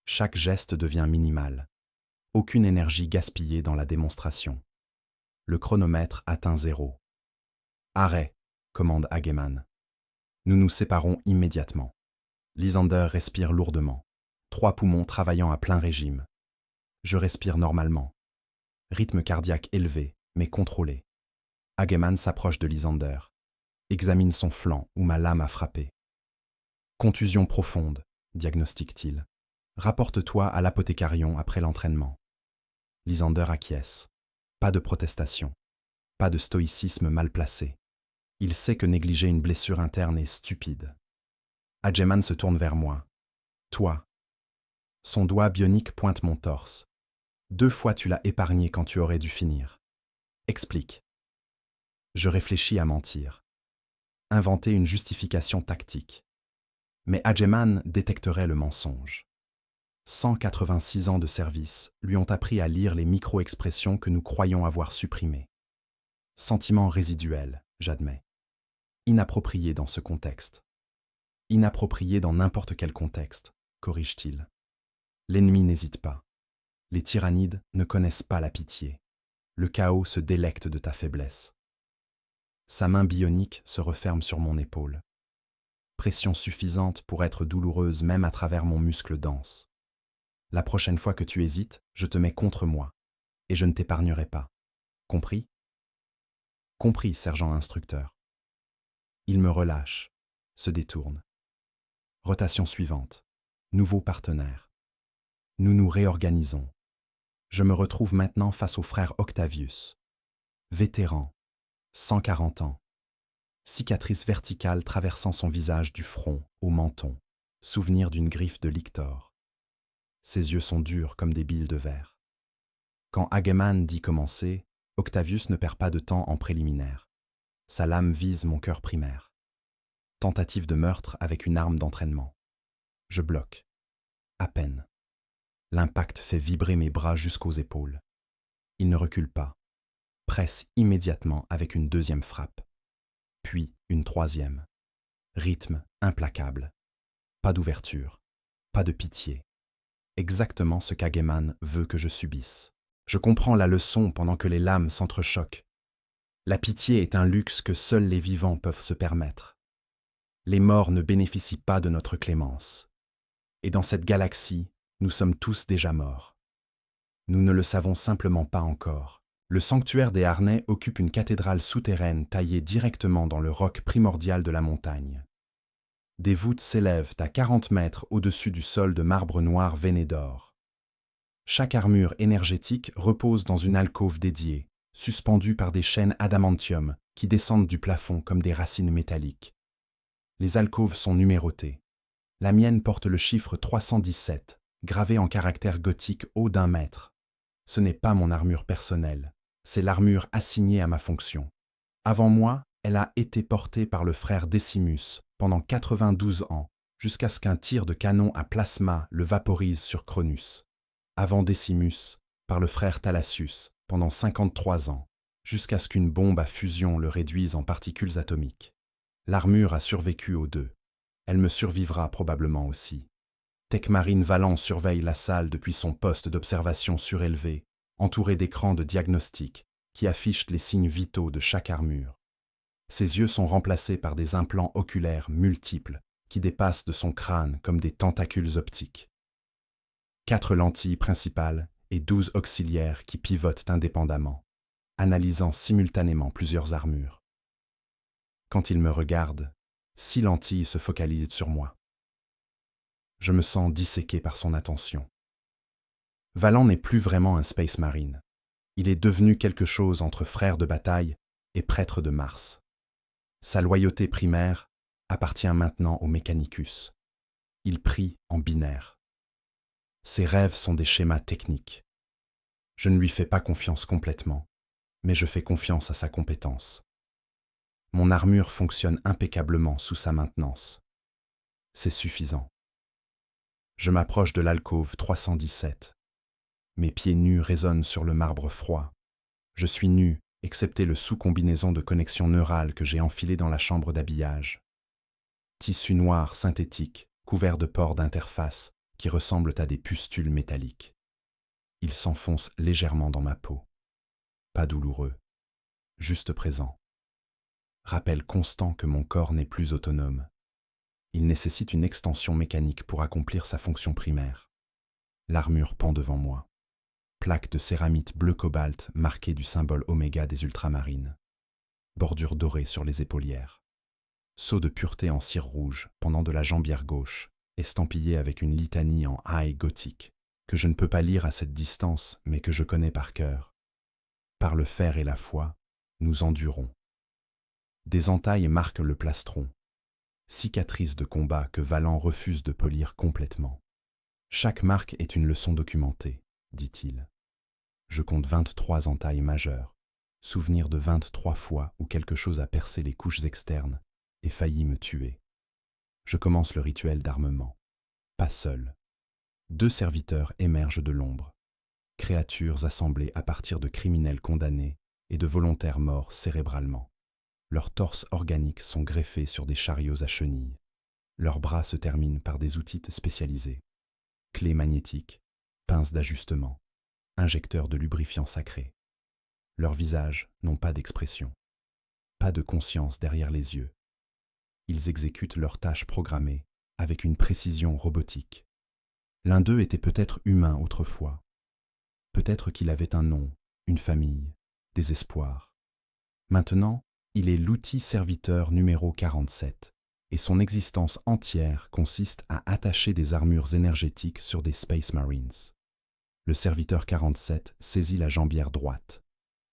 Chaque geste devient minimal. Aucune énergie gaspillée dans la démonstration. Le chronomètre atteint 0. Arrêt, commande Hageman. Nous nous séparons immédiatement. Lysander respire lourdement. 3 poumons travaillant à plein régime. Je respire normalement. Rythme cardiaque élevé, mais contrôlé. Hageman s'approche de Lysander. Examine son flanc où ma lame a frappé. Contusion profonde, diagnostique-t-il. Rapporte-toi à l'apothécarion après l'entraînement. Lysander acquiesce. Pas de protestation. Pas de stoïcisme mal placé. Il sait que négliger une blessure interne est stupide. Hageman se tourne vers moi. Toi. Son doigt bionique pointe mon torse. 2 fois tu l'as épargné quand tu aurais dû finir. Explique. Je réfléchis à mentir. Inventer une justification tactique. Mais Hageman détecterait le mensonge. 186 ans de service lui ont appris à lire les micro-expressions que nous croyons avoir supprimées. Sentiment résiduel, j'admets. Inapproprié dans ce contexte. Inapproprié dans n'importe quel contexte, corrige-t-il. L'ennemi n'hésite pas. Les tyrannides ne connaissent pas la pitié. Le chaos se délecte de ta faiblesse. Sa main bionique se referme sur mon épaule. Pression suffisante pour être douloureuse même à travers mon muscle dense. La prochaine fois que tu hésites, je te mets contre moi, et je ne t'épargnerai pas. Compris ? Compris, sergent instructeur. Il me relâche, se détourne. Rotation suivante. Nouveau partenaire. Nous nous réorganisons. Je me retrouve maintenant face au frère Octavius. Vétéran, 140 ans. Cicatrice verticale traversant son visage du front au menton, souvenir d'une griffe de lictor. Ses yeux sont durs comme des billes de verre. Quand Hageman dit commencer, Octavius ne perd pas de temps en préliminaire. Sa lame vise mon cœur primaire. Tentative de meurtre avec une arme d'entraînement. Je bloque. À peine. L'impact fait vibrer mes bras jusqu'aux épaules. Il ne recule pas. Presse immédiatement avec une 2e frappe. Puis une 3e. Rythme implacable. Pas d'ouverture. Pas de pitié. Exactement ce qu'Hageman veut que je subisse. Je comprends la leçon pendant que les lames s'entrechoquent. La pitié est un luxe que seuls les vivants peuvent se permettre. Les morts ne bénéficient pas de notre clémence. Et dans cette galaxie, nous sommes tous déjà morts. Nous ne le savons simplement pas encore. Le sanctuaire des Harnais occupe une cathédrale souterraine taillée directement dans le roc primordial de la montagne. Des voûtes s'élèvent à 40 mètres au-dessus du sol de marbre noir veiné d'or. Chaque armure énergétique repose dans une alcôve dédiée, suspendue par des chaînes adamantium qui descendent du plafond comme des racines métalliques. Les alcôves sont numérotées. La mienne porte le chiffre 317, gravé en caractères gothiques hauts d'1 mètre. Ce n'est pas mon armure personnelle, c'est l'armure assignée à ma fonction. Avant moi, elle a été portée par le frère Décimus pendant 92 ans, jusqu'à ce qu'un tir de canon à plasma le vaporise sur Cronus. Avant Décimus, par le frère Thalassius pendant 53 ans, jusqu'à ce qu'une bombe à fusion le réduise en particules atomiques. L'armure a survécu aux deux. Elle me survivra probablement aussi. Tech-Marine Valent surveille la salle depuis son poste d'observation surélevé, entouré d'écrans de diagnostic qui affichent les signes vitaux de chaque armure. Ses yeux sont remplacés par des implants oculaires multiples qui dépassent de son crâne comme des tentacules optiques. 4 lentilles principales et 12 auxiliaires qui pivotent indépendamment, analysant simultanément plusieurs armures. Quand il me regarde, 6 lentilles se focalisent sur moi. Je me sens disséqué par son attention. Valent n'est plus vraiment un Space Marine. Il est devenu quelque chose entre frère de bataille et prêtre de Mars. Sa loyauté primaire appartient maintenant au Mechanicus. Il prie en binaire. Ses rêves sont des schémas techniques. Je ne lui fais pas confiance complètement, mais je fais confiance à sa compétence. Mon armure fonctionne impeccablement sous sa maintenance. C'est suffisant. Je m'approche de l'alcôve 317. Mes pieds nus résonnent sur le marbre froid. Je suis nu, excepté le sous-combinaison de connexion neurale que j'ai enfilé dans la chambre d'habillage. Tissu noir synthétique, couvert de pores d'interface qui ressemblent à des pustules métalliques. Il s'enfonce légèrement dans ma peau. Pas douloureux, juste présent. Rappel constant que mon corps n'est plus autonome. Il nécessite une extension mécanique pour accomplir sa fonction primaire. L'armure pend devant moi. Plaque de céramite bleu cobalt marquée du symbole oméga des ultramarines. Bordure dorée sur les épaulières. Sceau de pureté en cire rouge pendant de la jambière gauche, estampillé avec une litanie en high gothique, que je ne peux pas lire à cette distance mais que je connais par cœur. Par le fer et la foi, nous endurons. Des entailles marquent le plastron. Cicatrice de combat que Valent refuse de polir complètement. Chaque marque est une leçon documentée, dit-il. Je compte 23 entailles majeures, souvenir de 23 fois où quelque chose a percé les couches externes et failli me tuer. Je commence le rituel d'armement. Pas seul. 2 serviteurs émergent de l'ombre. Créatures assemblées à partir de criminels condamnés et de volontaires morts cérébralement. Leurs torses organiques sont greffés sur des chariots à chenilles. Leurs bras se terminent par des outils spécialisés. Clés magnétiques, pinces d'ajustement, injecteurs de lubrifiant sacré. Leurs visages n'ont pas d'expression. Pas de conscience derrière les yeux. Ils exécutent leurs tâches programmées avec une précision robotique. L'un d'eux était peut-être humain autrefois. Peut-être qu'il avait un nom, une famille, des espoirs. Maintenant, il est l'outil serviteur numéro 47, et son existence entière consiste à attacher des armures énergétiques sur des Space Marines. Le serviteur 47 saisit la jambière droite,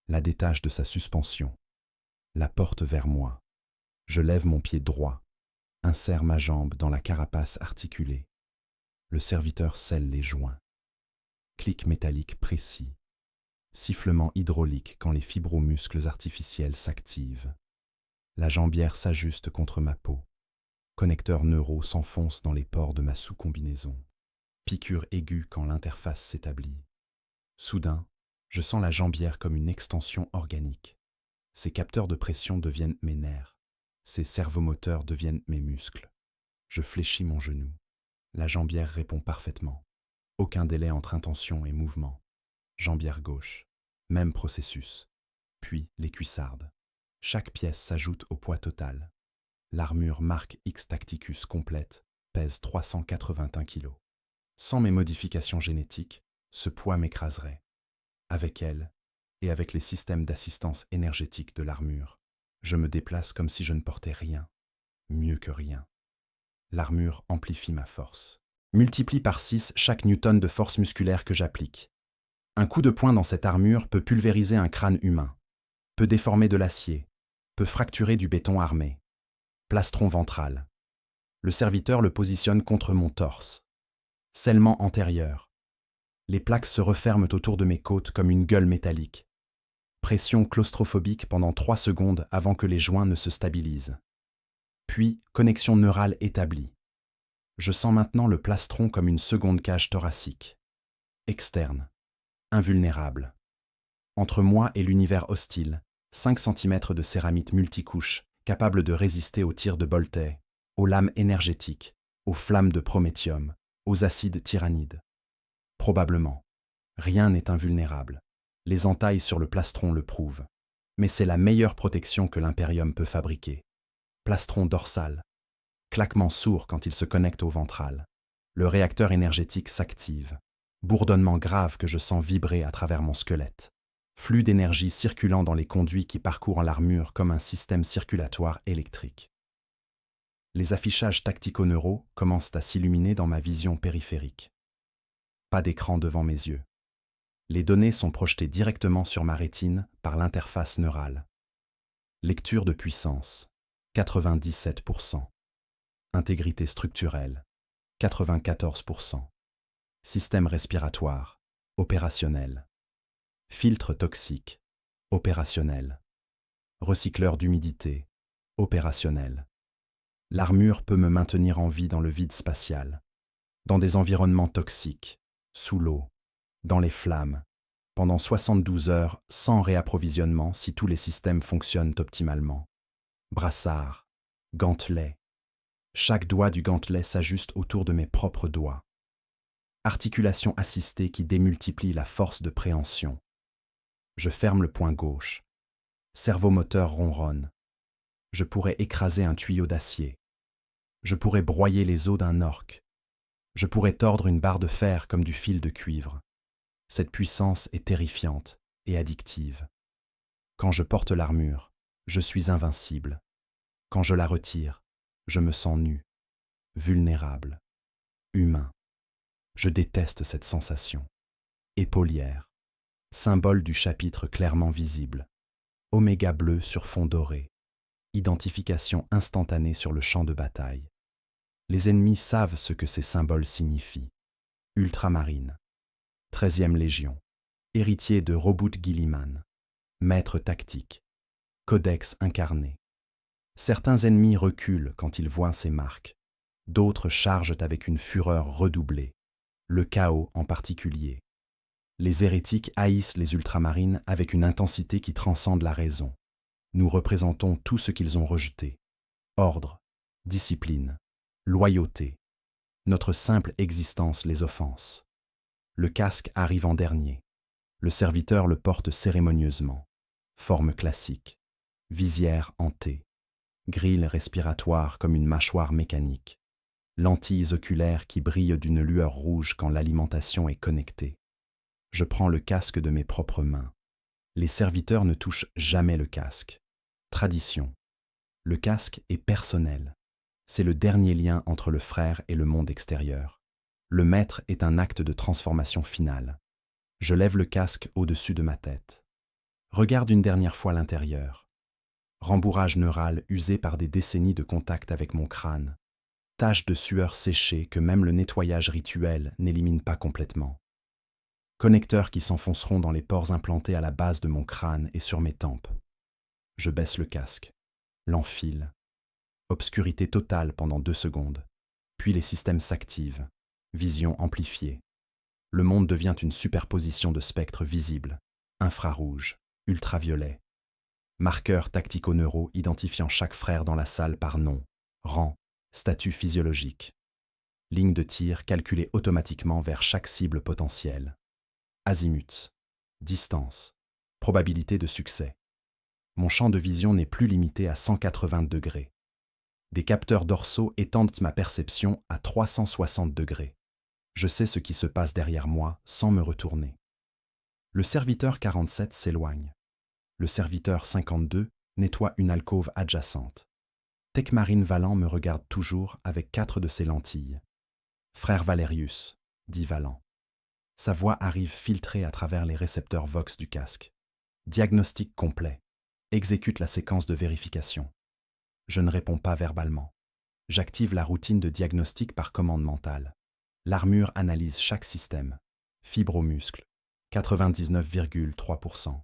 la détache de sa suspension, la porte vers moi. Je lève mon pied droit, insère ma jambe dans la carapace articulée. Le serviteur scelle les joints. Clic métallique précis. Sifflement hydraulique quand les fibromuscles artificiels s'activent. La jambière s'ajuste contre ma peau. Connecteur neuro s'enfonce dans les pores de ma sous-combinaison. Piqûre aiguë quand l'interface s'établit. Soudain, je sens la jambière comme une extension organique. Ces capteurs de pression deviennent mes nerfs. Ces servomoteurs deviennent mes muscles. Je fléchis mon genou. La jambière répond parfaitement. Aucun délai entre intention et mouvement. Jambière gauche. Même processus. Puis les cuissardes. Chaque pièce s'ajoute au poids total. L'armure marque X Tacticus complète pèse 381 kg. Sans mes modifications génétiques, ce poids m'écraserait. Avec elle, et avec les systèmes d'assistance énergétique de l'armure, je me déplace comme si je ne portais rien, mieux que rien. L'armure amplifie ma force. Multiplie par 6 chaque newton de force musculaire que j'applique. Un coup de poing dans cette armure peut pulvériser un crâne humain, peut déformer de l'acier, peut fracturer du béton armé. Plastron ventral, Le serviteur le positionne contre mon torse. Scellement antérieur. Les plaques se referment autour de mes côtes comme une gueule métallique. Pression claustrophobique pendant 3 secondes avant que les joints ne se stabilisent. Puis, connexion neurale établie. Je sens maintenant le plastron comme une seconde cage thoracique. Externe. Invulnérable. Entre moi et l'univers hostile, 5 cm de céramite multicouche, capable de résister aux tirs de Boltay, aux lames énergétiques, aux flammes de prométhium, aux acides tyrannides. Probablement. Rien n'est invulnérable. Les entailles sur le plastron le prouvent. Mais c'est la meilleure protection que l'Imperium peut fabriquer. Plastron dorsal. Claquement sourd quand il se connecte au ventral. Le réacteur énergétique s'active. Bourdonnement grave que je sens vibrer à travers mon squelette. Flux d'énergie circulant dans les conduits qui parcourent l'armure comme un système circulatoire électrique. Les affichages tactico-neuraux commencent à s'illuminer dans ma vision périphérique. Pas d'écran devant mes yeux. Les données sont projetées directement sur ma rétine par l'interface neurale. Lecture de puissance, 97%. Intégrité structurelle, 94%. Système respiratoire, opérationnel. Filtre toxique, opérationnel. Recycleur d'humidité, opérationnel. L'armure peut me maintenir en vie dans le vide spatial, dans des environnements toxiques, sous l'eau, dans les flammes, pendant 72 heures sans réapprovisionnement si tous les systèmes fonctionnent optimalement. Brassard, gantelet. Chaque doigt du gantelet s'ajuste autour de mes propres doigts. Articulation assistée qui démultiplie la force de préhension. Je ferme le poing gauche. Cerveau moteur ronronne. Je pourrais écraser un tuyau d'acier. Je pourrais broyer les os d'un orque. Je pourrais tordre une barre de fer comme du fil de cuivre. Cette puissance est terrifiante et addictive. Quand je porte l'armure, je suis invincible. Quand je la retire, je me sens nu, vulnérable, humain. Je déteste cette sensation. Épaulière, symbole du chapitre clairement visible. Oméga bleu sur fond doré. Identification instantanée sur le champ de bataille. Les ennemis savent ce que ces symboles signifient. Ultramarine. 13e Légion. Héritier de Robert Guilliman. Maître tactique. Codex incarné. Certains ennemis reculent quand ils voient ces marques. D'autres chargent avec une fureur redoublée. Le chaos en particulier. Les hérétiques haïssent les ultramarines avec une intensité qui transcende la raison. Nous représentons tout ce qu'ils ont rejeté. Ordre, discipline, loyauté. Notre simple existence les offense. Le casque arrive en dernier. Le serviteur le porte cérémonieusement. Forme classique. Visière en T. Grille respiratoire comme une mâchoire mécanique. Lentilles oculaires qui brillent d'une lueur rouge quand l'alimentation est connectée. Je prends le casque de mes propres mains. Les serviteurs ne touchent jamais le casque. Tradition. Le casque est personnel. C'est le dernier lien entre le frère et le monde extérieur. Le maître est un acte de transformation finale. Je lève le casque au-dessus de ma tête. Regarde une dernière fois l'intérieur. Rembourrage neural usé par des décennies de contact avec mon crâne. Taches de sueur séchée que même le nettoyage rituel n'élimine pas complètement. Connecteurs qui s'enfonceront dans les pores implantés à la base de mon crâne et sur mes tempes. Je baisse le casque, l'enfile. Obscurité totale pendant 2 secondes. Puis les systèmes s'activent. Vision amplifiée. Le monde devient une superposition de spectres visibles, infrarouge, ultraviolet. Marqueurs tactico-neuraux identifiant chaque frère dans la salle par nom, rang, statut physiologique. Ligne de tir calculée automatiquement vers chaque cible potentielle. Azimuts, distance, probabilité de succès. Mon champ de vision n'est plus limité à 180 degrés. Des capteurs dorsaux étendent ma perception à 360 degrés. Je sais ce qui se passe derrière moi sans me retourner. Le serviteur 47 s'éloigne. Le serviteur 52 nettoie une alcôve adjacente. Tecmarine Valant me regarde toujours avec 4 de ses lentilles. « Frère Valerius », dit Valant. Sa voix arrive filtrée à travers les récepteurs Vox du casque. Diagnostic complet. Exécute la séquence de vérification. Je ne réponds pas verbalement. J'active la routine de diagnostic par commande mentale. L'armure analyse chaque système. Fibre aux muscles, 99,3%.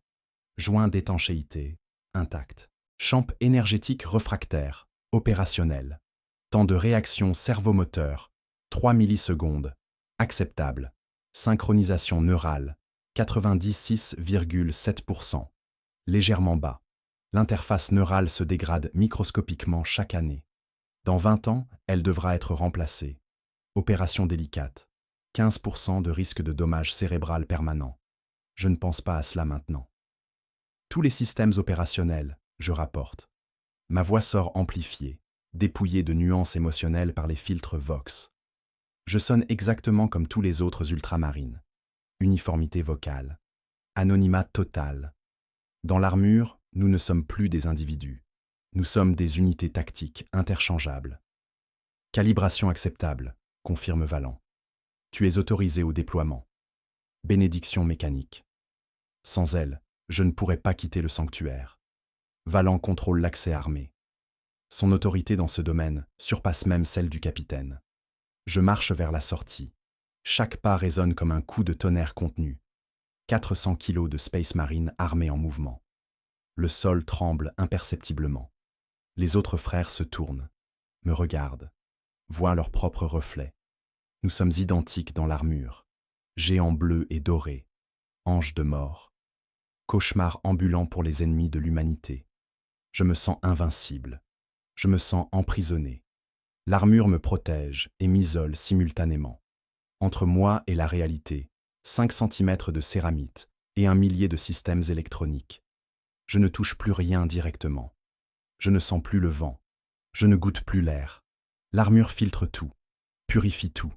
Joint d'étanchéité, intact. Champ énergétique refractaire, opérationnel. Temps de réaction servomoteur, 3 millisecondes. Acceptable. Synchronisation neurale, 96,7%. Légèrement bas. L'interface neurale se dégrade microscopiquement chaque année. Dans 20 ans, elle devra être remplacée. Opération délicate. 15% de risque de dommage cérébral permanent. Je ne pense pas à cela maintenant. Tous les systèmes opérationnels, je rapporte. Ma voix sort amplifiée, dépouillée de nuances émotionnelles par les filtres Vox. Je sonne exactement comme tous les autres ultramarines. Uniformité vocale. Anonymat total. Dans l'armure, nous ne sommes plus des individus. Nous sommes des unités tactiques interchangeables. Calibration acceptable, confirme Valan. Tu es autorisé au déploiement. Bénédiction mécanique. Sans elle, je ne pourrais pas quitter le sanctuaire. Valan contrôle l'accès armé. Son autorité dans ce domaine surpasse même celle du capitaine. Je marche vers la sortie. Chaque pas résonne comme un coup de tonnerre contenu. 400 kilos de Space Marine armés en mouvement. Le sol tremble imperceptiblement. Les autres frères se tournent, me regardent, voient leurs propres reflets. Nous sommes identiques dans l'armure. Géants bleus et dorés, anges de mort. Cauchemar ambulant pour les ennemis de l'humanité. Je me sens invincible. Je me sens emprisonné. L'armure me protège et m'isole simultanément. Entre moi et la réalité, 5 centimètres de céramite et 1 millier de systèmes électroniques. Je ne touche plus rien directement. Je ne sens plus le vent. Je ne goûte plus l'air. L'armure filtre tout, purifie tout,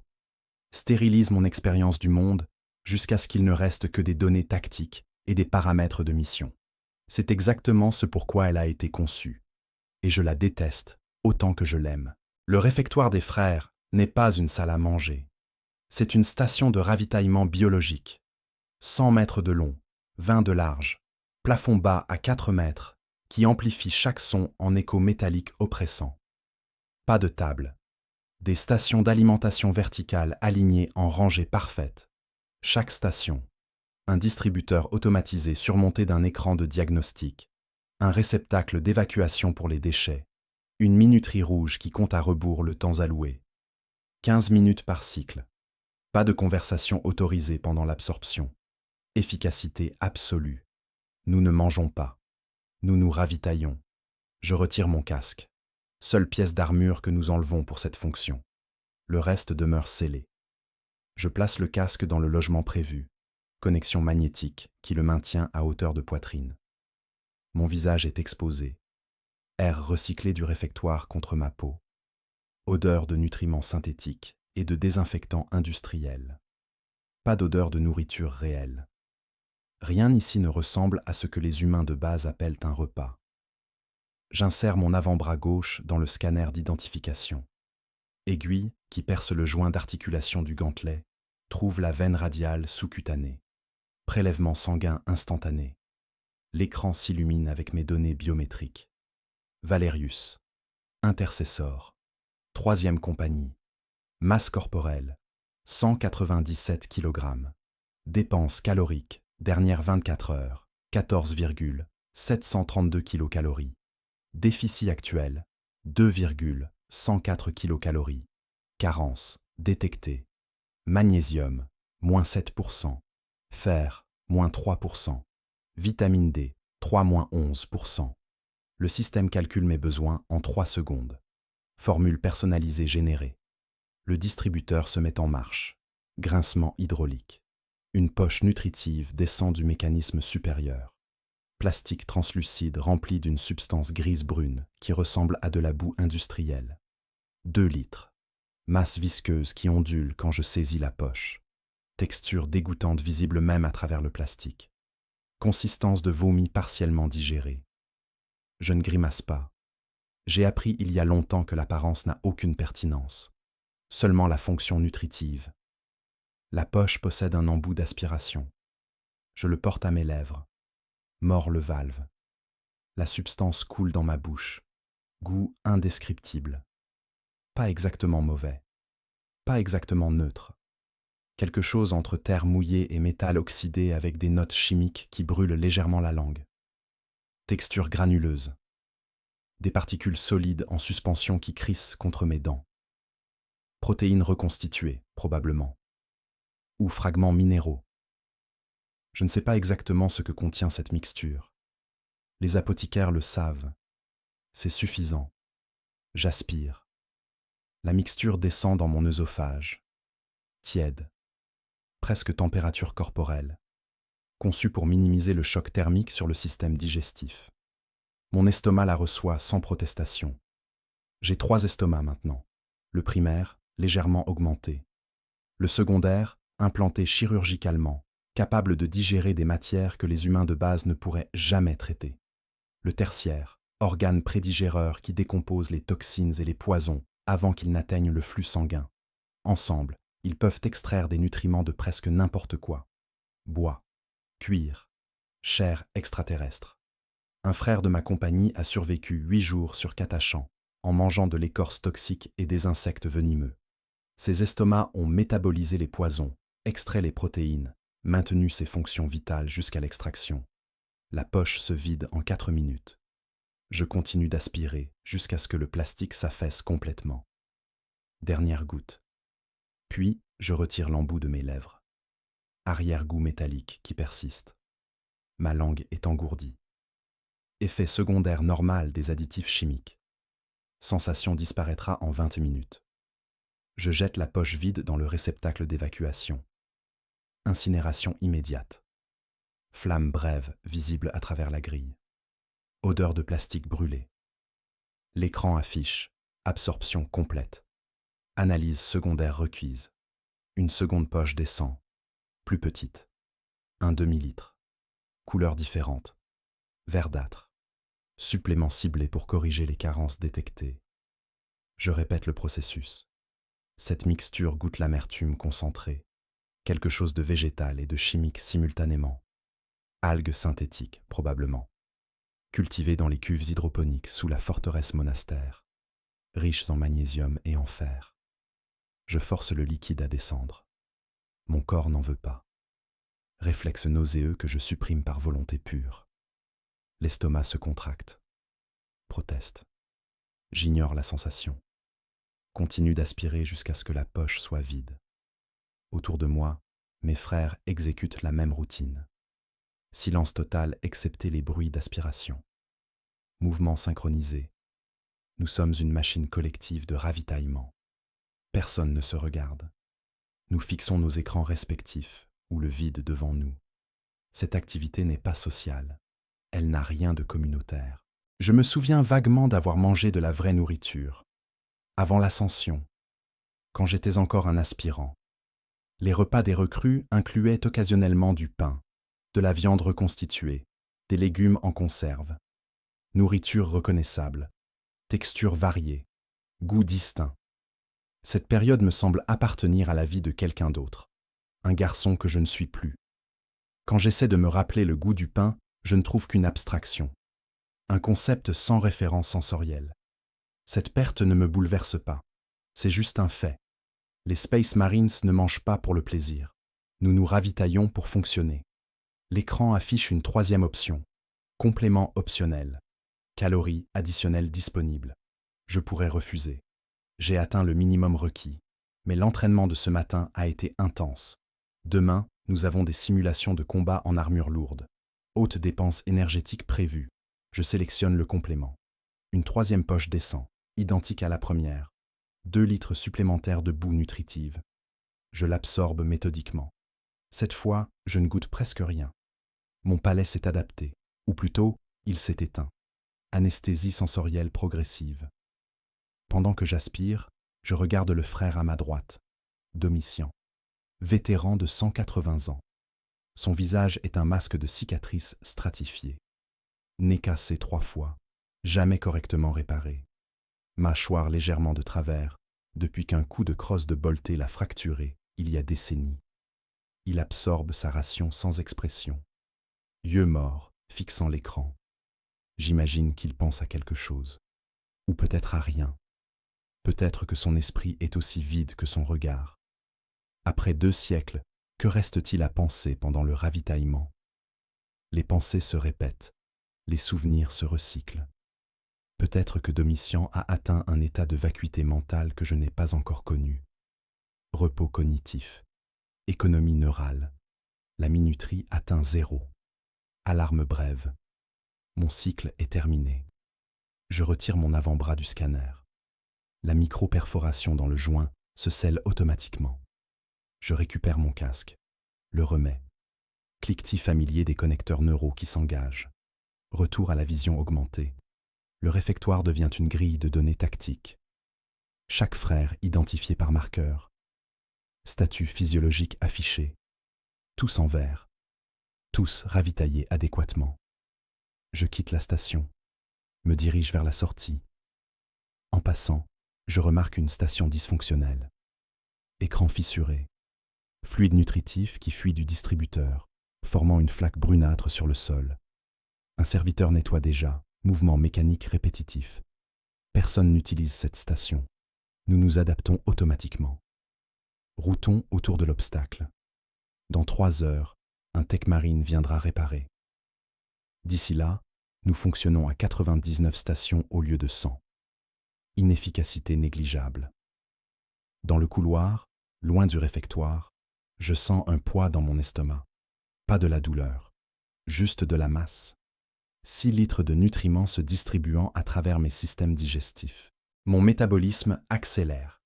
stérilise mon expérience du monde jusqu'à ce qu'il ne reste que des données tactiques et des paramètres de mission. C'est exactement ce pourquoi elle a été conçue. Et je la déteste autant que je l'aime. Le réfectoire des frères n'est pas une salle à manger. C'est une station de ravitaillement biologique. 100 mètres de long, 20 de large, plafond bas à 4 mètres, qui amplifie chaque son en écho métallique oppressant. Pas de table. Des stations d'alimentation verticale alignées en rangées parfaites. Chaque station. Un distributeur automatisé surmonté d'un écran de diagnostic. Un réceptacle d'évacuation pour les déchets. Une minuterie rouge qui compte à rebours le temps alloué. 15 minutes par cycle. Pas de conversation autorisée pendant l'absorption. Efficacité absolue. Nous ne mangeons pas. Nous nous ravitaillons. Je retire mon casque. Seule pièce d'armure que nous enlevons pour cette fonction. Le reste demeure scellé. Je place le casque dans le logement prévu. Connexion magnétique qui le maintient à hauteur de poitrine. Mon visage est exposé. Air recyclé du réfectoire contre ma peau. Odeur de nutriments synthétiques et de désinfectants industriels. Pas d'odeur de nourriture réelle. Rien ici ne ressemble à ce que les humains de base appellent un repas. J'insère mon avant-bras gauche dans le scanner d'identification. Aiguille, qui perce le joint d'articulation du gantelet, trouve la veine radiale sous-cutanée. Prélèvement sanguin instantané. L'écran s'illumine avec mes données biométriques. Valerius. Intercessor. 3e compagnie. Masse corporelle. 197 kg. Dépenses caloriques. Dernière 24 heures. 14,732 kcal. Déficit actuel. 2,104 kcal. Carence. Détectée. Magnésium. Moins 7%. Fer. Moins 3%. Vitamine D. 3-11%. Le système calcule mes besoins en 3 secondes. Formule personnalisée générée. Le distributeur se met en marche. Grincement hydraulique. Une poche nutritive descend du mécanisme supérieur. Plastique translucide rempli d'une substance grise-brune qui ressemble à de la boue industrielle. 2 litres. Masse visqueuse qui ondule quand je saisis la poche. Texture dégoûtante visible même à travers le plastique. Consistance de vomi partiellement digéré. Je ne grimace pas. J'ai appris il y a longtemps que l'apparence n'a aucune pertinence. Seulement la fonction nutritive. La poche possède un embout d'aspiration. Je le porte à mes lèvres. Mords le valve. La substance coule dans ma bouche. Goût indescriptible. Pas exactement mauvais, pas exactement neutre. Quelque chose entre terre mouillée et métal oxydé avec des notes chimiques qui brûlent légèrement la langue. Texture granuleuse. Des particules solides en suspension qui crissent contre mes dents. Protéines reconstituées, probablement. Ou fragments minéraux. Je ne sais pas exactement ce que contient cette mixture. Les apothicaires le savent. C'est suffisant. J'aspire. La mixture descend dans mon œsophage. Tiède. Presque température corporelle. Conçue pour minimiser le choc thermique sur le système digestif. Mon estomac la reçoit sans protestation. J'ai 3 estomacs maintenant. Le primaire, légèrement augmenté. Le secondaire, implanté chirurgicalement, capable de digérer des matières que les humains de base ne pourraient jamais traiter. Le tertiaire, organe prédigéreur qui décompose les toxines et les poisons avant qu'ils n'atteignent le flux sanguin. Ensemble, ils peuvent extraire des nutriments de presque n'importe quoi. Bois, cuir, chair extraterrestre. Un frère de ma compagnie a survécu 8 jours sur Catachan, en mangeant de l'écorce toxique et des insectes venimeux. Ses estomacs ont métabolisé les poisons, extrait les protéines, maintenu ses fonctions vitales jusqu'à l'extraction. La poche se vide en 4 minutes. Je continue d'aspirer jusqu'à ce que le plastique s'affaisse complètement. Dernière goutte. Puis, je retire l'embout de mes lèvres. Arrière-goût métallique qui persiste. Ma langue est engourdie. Effet secondaire normal des additifs chimiques. Sensation disparaîtra en 20 minutes. Je jette la poche vide dans le réceptacle d'évacuation. Incinération immédiate. Flamme brève visible à travers la grille. Odeur de plastique brûlé. L'écran affiche absorption complète. Analyse secondaire requise. Une seconde poche descend. Plus petite. 1 demi-litre. Couleur différente. Verdâtre. Supplément ciblé pour corriger les carences détectées. Je répète le processus. Cette mixture goûte l'amertume concentrée. Quelque chose de végétal et de chimique simultanément. Algues synthétiques, probablement. Cultivées dans les cuves hydroponiques sous la forteresse monastère. Riches en magnésium et en fer. Je force le liquide à descendre. Mon corps n'en veut pas. Réflexe nauséeux que je supprime par volonté pure. L'estomac se contracte. Proteste. J'ignore la sensation. Continue d'aspirer jusqu'à ce que la poche soit vide. Autour de moi, mes frères exécutent la même routine. Silence total excepté les bruits d'aspiration. Mouvement synchronisé. Nous sommes une machine collective de ravitaillement. Personne ne se regarde. Nous fixons nos écrans respectifs ou le vide devant nous. Cette activité n'est pas sociale. Elle n'a rien de communautaire. Je me souviens vaguement d'avoir mangé de la vraie nourriture. Avant l'ascension, quand j'étais encore un aspirant. Les repas des recrues incluaient occasionnellement du pain, de la viande reconstituée, des légumes en conserve. Nourriture reconnaissable, texture variée, goût distinct. Cette période me semble appartenir à la vie de quelqu'un d'autre, un garçon que je ne suis plus. Quand j'essaie de me rappeler le goût du pain, je ne trouve qu'une abstraction, un concept sans référence sensorielle. Cette perte ne me bouleverse pas, c'est juste un fait. Les Space Marines ne mangent pas pour le plaisir. Nous nous ravitaillons pour fonctionner. L'écran affiche une 3e option, complément optionnel, calories additionnelles disponibles. Je pourrais refuser. J'ai atteint le minimum requis, mais l'entraînement de ce matin a été intense. Demain, nous avons des simulations de combat en armure lourde. Haute dépense énergétique prévue. Je sélectionne le complément. Une 3e poche descend, identique à la première. 2 litres supplémentaires de boue nutritive. Je l'absorbe méthodiquement. Cette fois, je ne goûte presque rien. Mon palais s'est adapté, ou plutôt, il s'est éteint. Anesthésie sensorielle progressive. Pendant que j'aspire, je regarde le frère à ma droite, Domitian, vétéran de 180 ans. Son visage est un masque de cicatrices stratifiées. Nez cassé 3 fois, jamais correctement réparé. Mâchoire légèrement de travers, depuis qu'un coup de crosse de bolté l'a fracturé il y a décennies. Il absorbe sa ration sans expression. Yeux morts, fixant l'écran. J'imagine qu'il pense à quelque chose. Ou peut-être à rien. Peut-être que son esprit est aussi vide que son regard. Après 2 siècles, que reste-t-il à penser pendant le ravitaillement? Les pensées se répètent, les souvenirs se recyclent. Peut-être que Domitian a atteint un état de vacuité mentale que je n'ai pas encore connu. Repos cognitif, économie neurale, la minuterie atteint 0. Alarme brève. Mon cycle est terminé. Je retire mon avant-bras du scanner. La micro-perforation dans le joint se scelle automatiquement. Je récupère mon casque, le remets. Cliquetis familier des connecteurs neuraux qui s'engagent. Retour à la vision augmentée. Le réfectoire devient une grille de données tactiques. Chaque frère identifié par marqueur. Statut physiologique affiché. Tous en vert. Tous ravitaillés adéquatement. Je quitte la station. Me dirige vers la sortie. En passant, je remarque une station dysfonctionnelle. Écran fissuré. Fluide nutritif qui fuit du distributeur, formant une flaque brunâtre sur le sol. Un serviteur nettoie déjà, mouvement mécanique répétitif. Personne n'utilise cette station. Nous nous adaptons automatiquement. Routons autour de l'obstacle. Dans 3 heures, un Techmarine viendra réparer. D'ici là, nous fonctionnons à 99 stations au lieu de 100. Inefficacité négligeable. Dans le couloir, loin du réfectoire, je sens un poids dans mon estomac. Pas de la douleur, juste de la masse. 6 litres de nutriments se distribuant à travers mes systèmes digestifs. Mon métabolisme accélère.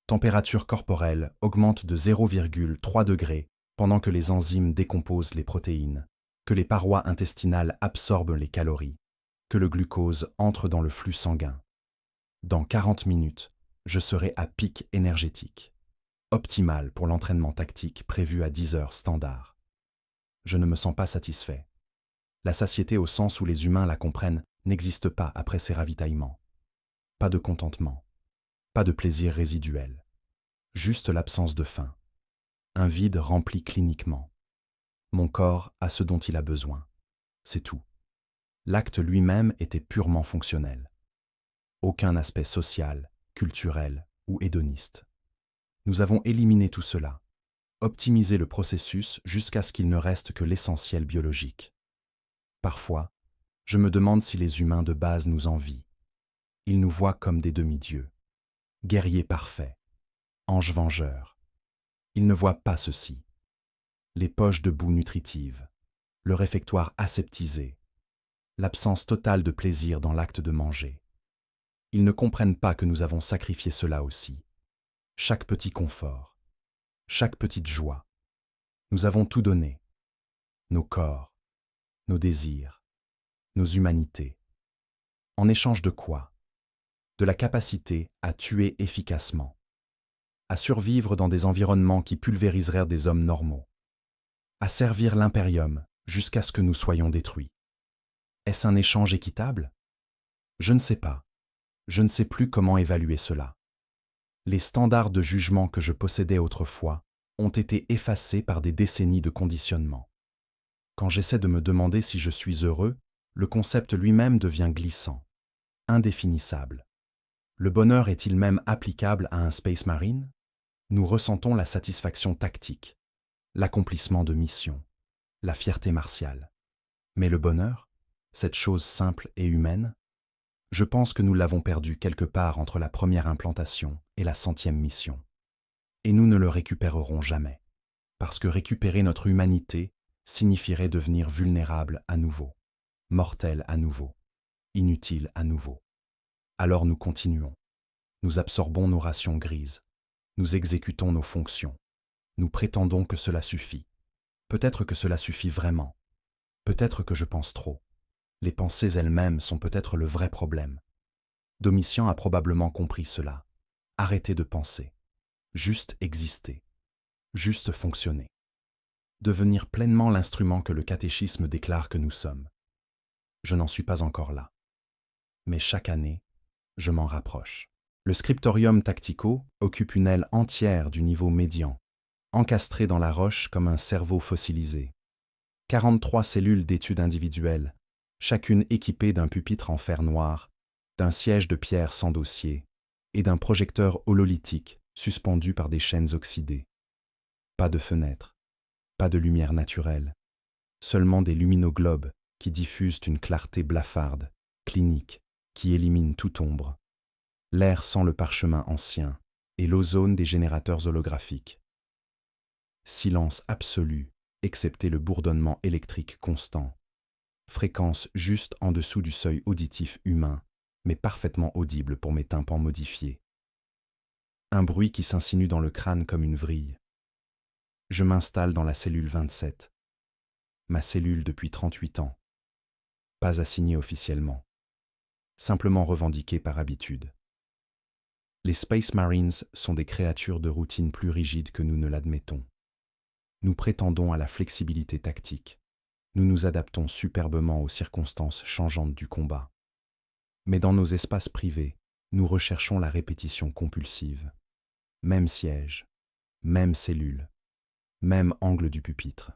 Température corporelle augmente de 0,3 degrés pendant que les enzymes décomposent les protéines, que les parois intestinales absorbent les calories, que le glucose entre dans le flux sanguin. Dans 40 minutes, je serai à pic énergétique, optimal pour l'entraînement tactique prévu à 10 heures standard. Je ne me sens pas satisfait. La satiété au sens où les humains la comprennent n'existe pas après ces ravitaillements. Pas de contentement, pas de plaisir résiduel, juste l'absence de faim. Un vide rempli cliniquement. Mon corps a ce dont il a besoin. C'est tout. L'acte lui-même était purement fonctionnel. Aucun aspect social, culturel ou hédoniste. Nous avons éliminé tout cela, optimisé le processus jusqu'à ce qu'il ne reste que l'essentiel biologique. Parfois, je me demande si les humains de base nous envient. Ils nous voient comme des demi-dieux, guerriers parfaits, anges vengeurs. Ils ne voient pas ceci. Les poches de boue nutritive, le réfectoire aseptisé, l'absence totale de plaisir dans l'acte de manger. Ils ne comprennent pas que nous avons sacrifié cela aussi. Chaque petit confort, chaque petite joie. Nous avons tout donné. Nos corps, nos désirs, nos humanités. En échange de quoi? De la capacité à tuer efficacement, à survivre dans des environnements qui pulvériseraient des hommes normaux, à servir l'impérium jusqu'à ce que nous soyons détruits. Est-ce un échange équitable? Je ne sais pas. Je ne sais plus comment évaluer cela. Les standards de jugement que je possédais autrefois ont été effacés par des décennies de conditionnement. Quand j'essaie de me demander si je suis heureux, le concept lui-même devient glissant, indéfinissable. Le bonheur est-il même applicable à un Space Marine? Nous ressentons la satisfaction tactique, l'accomplissement de mission, la fierté martiale. Mais le bonheur, cette chose simple et humaine, je pense que nous l'avons perdu quelque part entre la première implantation et la 100e mission. Et nous ne le récupérerons jamais, parce que récupérer notre humanité signifierait devenir vulnérable à nouveau, mortel à nouveau, inutile à nouveau. Alors nous continuons. Nous absorbons nos rations grises. Nous exécutons nos fonctions. Nous prétendons que cela suffit. Peut-être que cela suffit vraiment. Peut-être que je pense trop. Les pensées elles-mêmes sont peut-être le vrai problème. Domitian a probablement compris cela. Arrêter de penser. Juste exister. Juste fonctionner. Devenir pleinement l'instrument que le catéchisme déclare que nous sommes. Je n'en suis pas encore là. Mais chaque année, je m'en rapproche. Le scriptorium tactico occupe une aile entière du niveau médian, encastré dans la roche comme un cerveau fossilisé. 43 cellules d'études individuelles, chacune équipée d'un pupitre en fer noir, d'un siège de pierre sans dossier et d'un projecteur hololithique suspendu par des chaînes oxydées. Pas de fenêtres, pas de lumière naturelle, seulement des luminoglobes qui diffusent une clarté blafarde, clinique, qui élimine toute ombre. L'air sent le parchemin ancien et l'ozone des générateurs holographiques. Silence absolu, excepté le bourdonnement électrique constant. Fréquence juste en dessous du seuil auditif humain, mais parfaitement audible pour mes tympans modifiés. Un bruit qui s'insinue dans le crâne comme une vrille. Je m'installe dans la cellule 27. Ma cellule depuis 38 ans. Pas assignée officiellement. Simplement revendiquée par habitude. Les Space Marines sont des créatures de routine plus rigides que nous ne l'admettons. Nous prétendons à la flexibilité tactique. Nous nous adaptons superbement aux circonstances changeantes du combat. Mais dans nos espaces privés, nous recherchons la répétition compulsive. Même siège, même cellule, même angle du pupitre.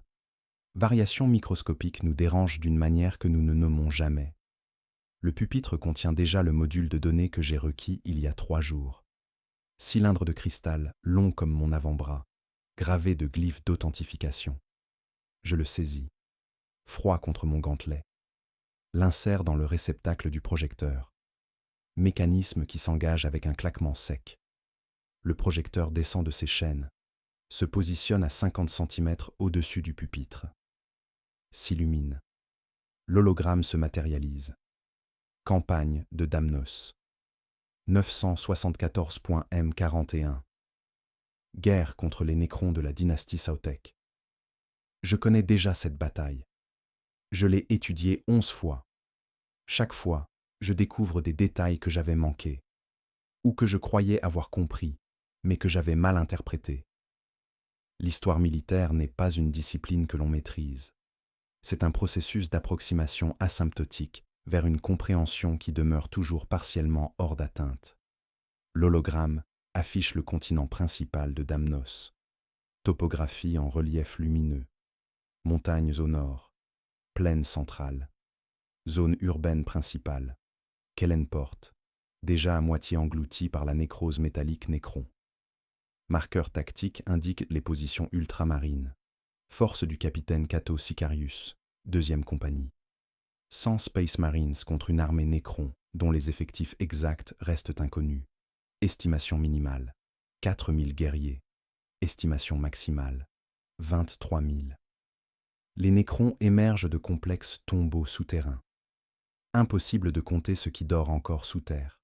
Variations microscopiques nous dérangent d'une manière que nous ne nommons jamais. Le pupitre contient déjà le module de données que j'ai requis il y a 3 jours. Cylindre de cristal, long comme mon avant-bras, gravé de glyphes d'authentification. Je le saisis, froid contre mon gantelet. L'insère dans le réceptacle du projecteur. Mécanisme qui s'engage avec un claquement sec. Le projecteur descend de ses chaînes, se positionne à 50 cm au-dessus du pupitre. S'illumine. L'hologramme se matérialise. Campagne de Damnos. 974.M41. Guerre contre les nécrons de la dynastie Sautek. Je connais déjà cette bataille. Je l'ai étudiée 11 fois. Chaque fois, je découvre des détails que j'avais manqués, ou que je croyais avoir compris, mais que j'avais mal interprétés. L'histoire militaire n'est pas une discipline que l'on maîtrise. C'est un processus d'approximation asymptotique vers une compréhension qui demeure toujours partiellement hors d'atteinte. L'hologramme affiche le continent principal de Damnos. Topographie en relief lumineux. Montagnes au nord. Plaine centrale. Zone urbaine principale. Kellenport, déjà à moitié engloutie par la nécrose métallique Nécron. Marqueur tactique indique les positions ultramarines. Force du capitaine Cato Sicarius, 2e compagnie. 100 Space Marines contre une armée Nécron, dont les effectifs exacts restent inconnus. Estimation minimale, 4000 guerriers. Estimation maximale, 23 000. Les Nécrons émergent de complexes tombeaux souterrains. Impossible de compter ce qui dort encore sous terre.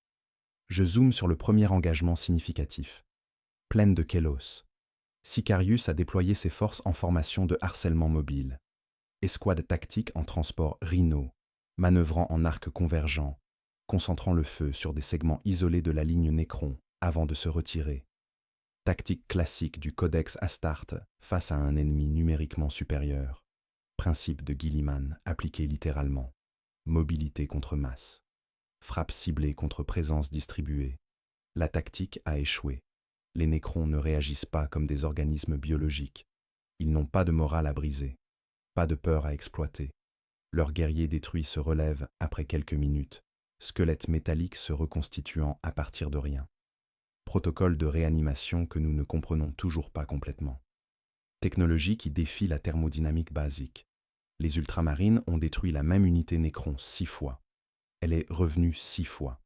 Je zoome sur le premier engagement significatif. Plaine de Kélos. Sicarius a déployé ses forces en formation de harcèlement mobile. Escouade tactique en transport Rhino, manœuvrant en arc convergent, concentrant le feu sur des segments isolés de la ligne Nécron avant de se retirer. Tactique classique du Codex Astarte face à un ennemi numériquement supérieur. Principe de Gilliman appliqué littéralement. Mobilité contre masse. Frappe ciblée contre présence distribuée. La tactique a échoué. Les Nécrons ne réagissent pas comme des organismes biologiques. Ils n'ont pas de morale à briser. Pas de peur à exploiter. Leurs guerriers détruits se relèvent après quelques minutes, squelettes métalliques se reconstituant à partir de rien. Protocole de réanimation que nous ne comprenons toujours pas complètement. Technologie qui défie la thermodynamique basique. Les ultramarines ont détruit la même unité Nécron 6 fois. Elle est revenue 6 fois.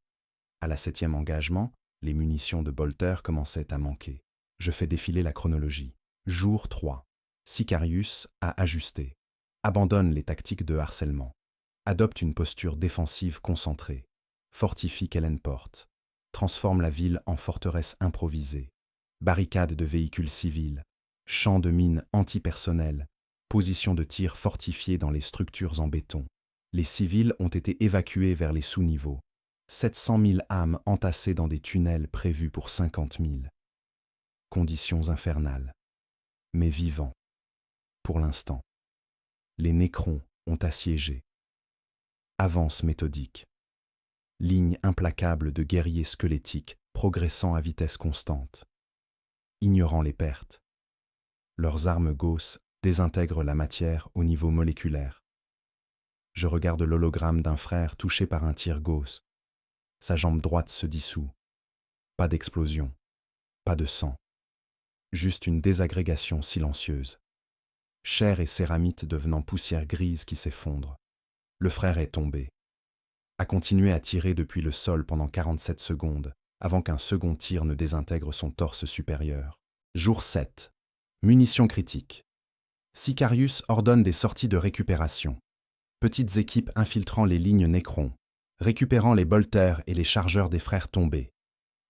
À la 7e engagement, les munitions de Bolter commençaient à manquer. Je fais défiler la chronologie. Jour 3. Sicarius a ajusté. Abandonne les tactiques de harcèlement. Adopte une posture défensive concentrée. Fortifie Kellenport. Transforme la ville en forteresse improvisée. Barricades de véhicules civils. Champs de mines antipersonnels. Positions de tir fortifiées dans les structures en béton. Les civils ont été évacués vers les sous-niveaux. 700 000 âmes entassées dans des tunnels prévus pour 50 000. Conditions infernales. Mais vivants. Pour l'instant. Les Nécrons ont assiégé. Avance méthodique. Ligne implacable de guerriers squelettiques progressant à vitesse constante. Ignorant les pertes. Leurs armes Gauss désintègrent la matière au niveau moléculaire. Je regarde l'hologramme d'un frère touché par un tir Gauss. Sa jambe droite se dissout. Pas d'explosion, pas de sang. Juste une désagrégation silencieuse. Chair et céramite devenant poussière grise qui s'effondre. Le frère est tombé. A continué à tirer depuis le sol pendant 47 secondes, avant qu'un second tir ne désintègre son torse supérieur. Jour 7. Munitions critiques. Sicarius ordonne des sorties de récupération. Petites équipes infiltrant les lignes Nécron, récupérant les bolters et les chargeurs des frères tombés.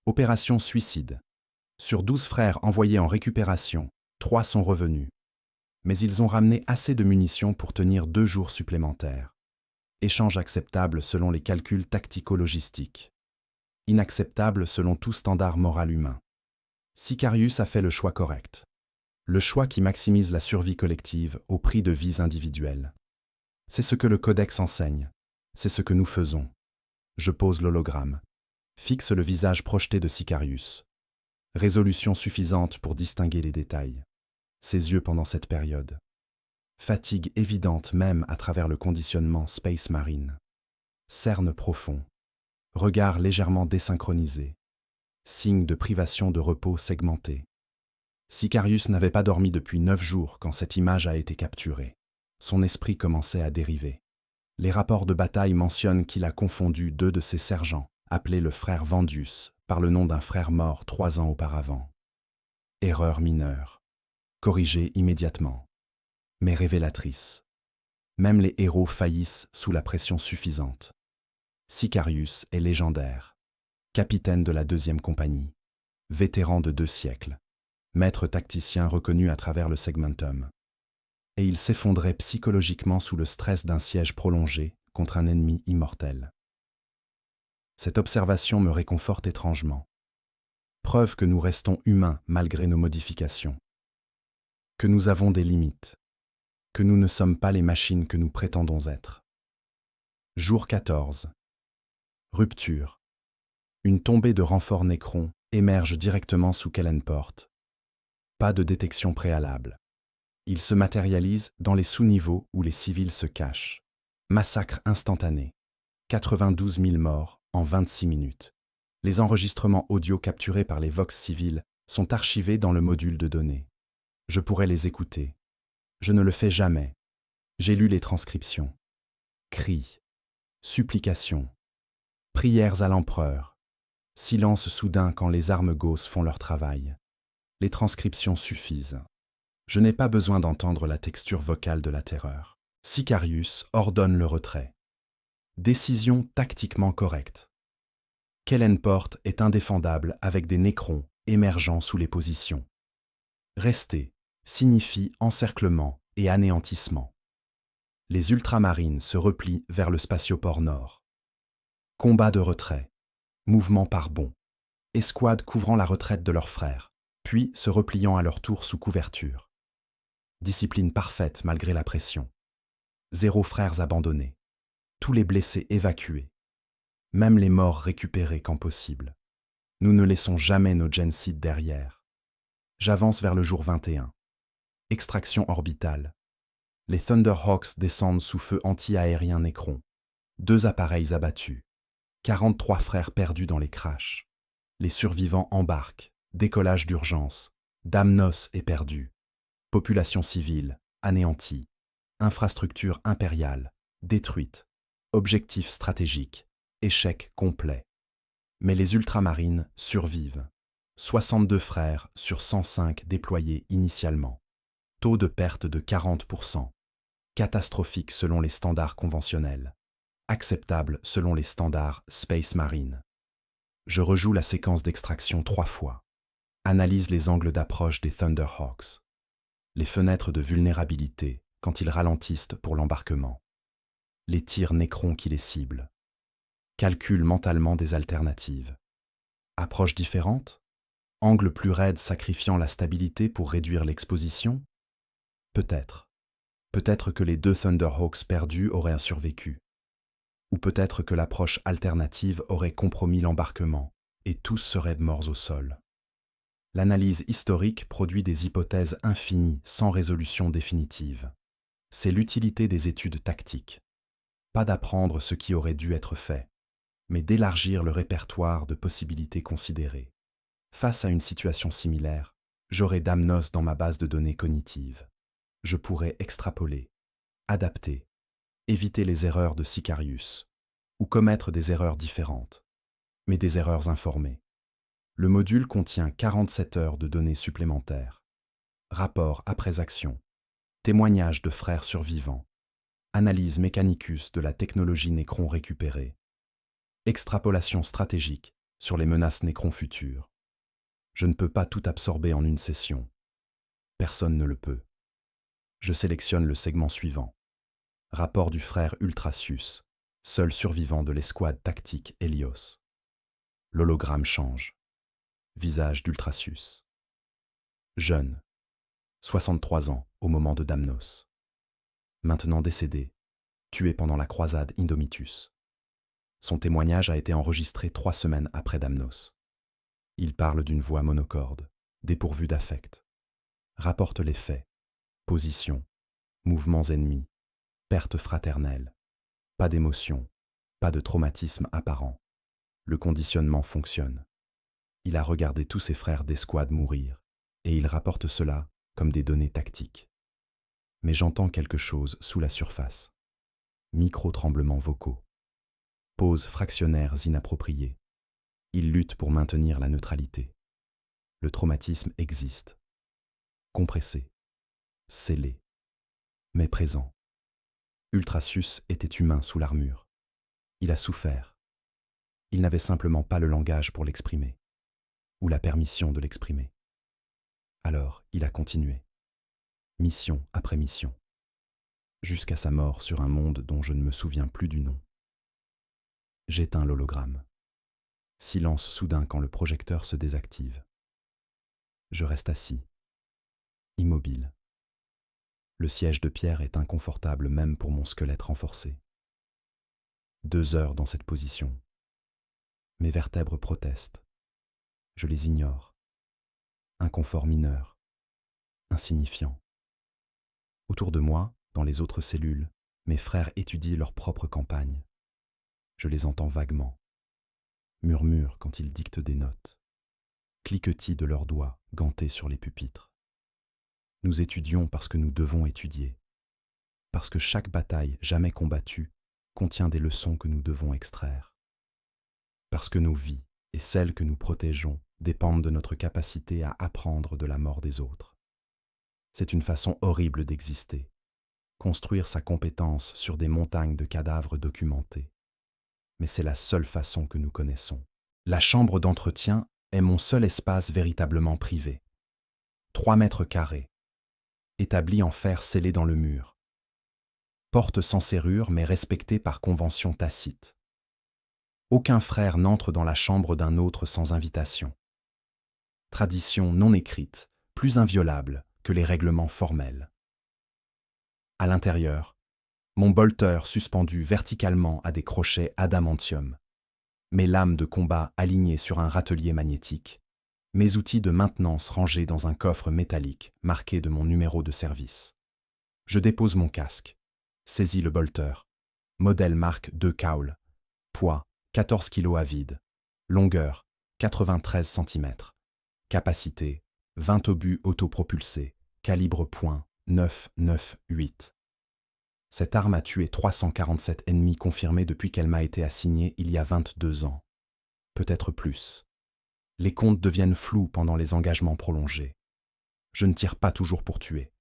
Opération suicide. Sur 12 frères envoyés en récupération, 3 sont revenus. Mais ils ont ramené assez de munitions pour tenir 2 jours supplémentaires. Échange acceptable selon les calculs tactico-logistiques. Inacceptable selon tout standard moral humain. Sicarius a fait le choix correct. Le choix qui maximise la survie collective au prix de vies individuelles. C'est ce que le Codex enseigne. C'est ce que nous faisons. Je pose l'hologramme. Fixe le visage projeté de Sicarius. Résolution suffisante pour distinguer les détails. Ses yeux pendant cette période. Fatigue évidente même à travers le conditionnement Space Marine. Cerne profond. Regard légèrement désynchronisé. Signe de privation de repos segmenté. Sicarius n'avait pas dormi depuis 9 jours quand cette image a été capturée. Son esprit commençait à dériver. Les rapports de bataille mentionnent qu'il a confondu 2 de ses sergents, appelés le frère Vendius, par le nom d'un frère mort 3 ans auparavant. Erreur mineure. Corrigée immédiatement. Mais révélatrice. Même les héros faillissent sous la pression suffisante. Sicarius est légendaire. Capitaine de la 2e compagnie. Vétéran de 2 siècles. Maître tacticien reconnu à travers le segmentum. Et il s'effondrait psychologiquement sous le stress d'un siège prolongé contre un ennemi immortel. Cette observation me réconforte étrangement. Preuve que nous restons humains malgré nos modifications. Que nous avons des limites. Que nous ne sommes pas les machines que nous prétendons être. Jour 14. Rupture. Une tombée de renforts Nécron émerge directement sous Kellenport. Pas de détection préalable. Il se matérialise dans les sous-niveaux où les civils se cachent. Massacre instantané. 92 000 morts en 26 minutes. Les enregistrements audio capturés par les Vox civils sont archivés dans le module de données. Je pourrais les écouter. Je ne le fais jamais. J'ai lu les transcriptions. Cris. Supplications. Prières à l'empereur. Silence soudain quand les armes gausses font leur travail. Les transcriptions suffisent. Je n'ai pas besoin d'entendre la texture vocale de la terreur. Sicarius ordonne le retrait. Décision tactiquement correcte. Kellenport est indéfendable avec des Nécrons émergeant sous les positions. Rester signifie encerclement et anéantissement. Les ultramarines se replient vers le spatioport nord. Combat de retrait. Mouvement par bond. Escouade couvrant la retraite de leurs frères, puis se repliant à leur tour sous couverture. Discipline parfaite malgré la pression. 0 frères abandonnés. Tous les blessés évacués. Même les morts récupérés quand possible. Nous ne laissons jamais nos gensites derrière. J'avance vers le jour 21. Extraction orbitale. Les Thunderhawks descendent sous feu anti-aérien Nécron. 2 appareils abattus. 43 frères perdus dans les crashs. Les survivants embarquent. Décollage d'urgence. Damnos est perdu. Population civile, anéantie. Infrastructure impériale, détruite. Objectif stratégique, échec complet. Mais les ultramarines survivent. 62 frères sur 105 déployés initialement. Taux de perte de 40%. Catastrophique selon les standards conventionnels. Acceptable selon les standards Space Marine. Je rejoue la séquence d'extraction 3 fois. Analyse les angles d'approche des Thunderhawks. Les fenêtres de vulnérabilité quand ils ralentissent pour l'embarquement. Les tirs Nécron qui les ciblent. Calcule mentalement des alternatives. Approche différente? Angle plus raide sacrifiant la stabilité pour réduire l'exposition? Peut-être. Peut-être que les 2 Thunderhawks perdus auraient survécu. Ou peut-être que l'approche alternative aurait compromis l'embarquement et tous seraient morts au sol. L'analyse historique produit des hypothèses infinies sans résolution définitive. C'est l'utilité des études tactiques. Pas d'apprendre ce qui aurait dû être fait, mais d'élargir le répertoire de possibilités considérées. Face à une situation similaire, j'aurai Damnos dans ma base de données cognitive. Je pourrai extrapoler, adapter, éviter les erreurs de Sicarius, ou commettre des erreurs différentes, mais des erreurs informées. Le module contient 47 heures de données supplémentaires. Rapport après action, témoignages de frères survivants, analyse mechanicus de la technologie Nécron récupérée, extrapolation stratégique sur les menaces Nécron futures. Je ne peux pas tout absorber en une session. Personne ne le peut. Je sélectionne le segment suivant. Rapport du frère Ultrasius, seul survivant de l'escouade tactique Hélios. L'hologramme change. Visage d'Ultrasius. Jeune. 63 ans au moment de Damnos. Maintenant décédé, tué pendant la croisade Indomitus. Son témoignage a été enregistré 3 semaines après Damnos. Il parle d'une voix monocorde, dépourvue d'affect. Rapporte les faits, positions, mouvements ennemis, pertes fraternelles. Pas d'émotion, pas de traumatisme apparent. Le conditionnement fonctionne. Il a regardé tous ses frères d'escouade mourir, et il rapporte cela comme des données tactiques. Mais j'entends quelque chose sous la surface. Micro-tremblements vocaux. Pauses fractionnaires inappropriées. Il lutte pour maintenir la neutralité. Le traumatisme existe. Compressé. Scellé. Mais présent. Ultrasius était humain sous l'armure. Il a souffert. Il n'avait simplement pas le langage pour l'exprimer, ou la permission de l'exprimer. Alors, il a continué, mission après mission, jusqu'à sa mort sur un monde dont je ne me souviens plus du nom. J'éteins l'hologramme. Silence soudain quand le projecteur se désactive. Je reste assis, immobile. Le siège de pierre est inconfortable même pour mon squelette renforcé. 2 heures dans cette position. Mes vertèbres protestent. Je les ignore. Inconfort mineur. Insignifiant. Autour de moi, dans les autres cellules, mes frères étudient leur propre campagne. Je les entends vaguement. Murmurent quand ils dictent des notes. Cliquetis de leurs doigts gantés sur les pupitres. Nous étudions parce que nous devons étudier. Parce que chaque bataille jamais combattue contient des leçons que nous devons extraire. Parce que nos vies et celles que nous protégeons dépendent de notre capacité à apprendre de la mort des autres. C'est une façon horrible d'exister, construire sa compétence sur des montagnes de cadavres documentés. Mais c'est la seule façon que nous connaissons. La chambre d'entretien est mon seul espace véritablement privé. 3 mètres carrés, établi en fer scellé dans le mur. Porte sans serrure mais respectée par convention tacite. Aucun frère n'entre dans la chambre d'un autre sans invitation. Tradition non écrite, plus inviolable que les règlements formels. À l'intérieur, mon bolter suspendu verticalement à des crochets adamantium, mes lames de combat alignées sur un râtelier magnétique, mes outils de maintenance rangés dans un coffre métallique marqué de mon numéro de service. Je dépose mon casque, saisis le bolter, modèle marque 2 Cowl, poids 14 kg à vide, longueur 93 cm, capacité 20 obus autopropulsés, calibre .998. Cette arme a tué 347 ennemis confirmés depuis qu'elle m'a été assignée il y a 22 ans. Peut-être plus. Les comptes deviennent flous pendant les engagements prolongés. Je ne tire pas toujours pour tuer,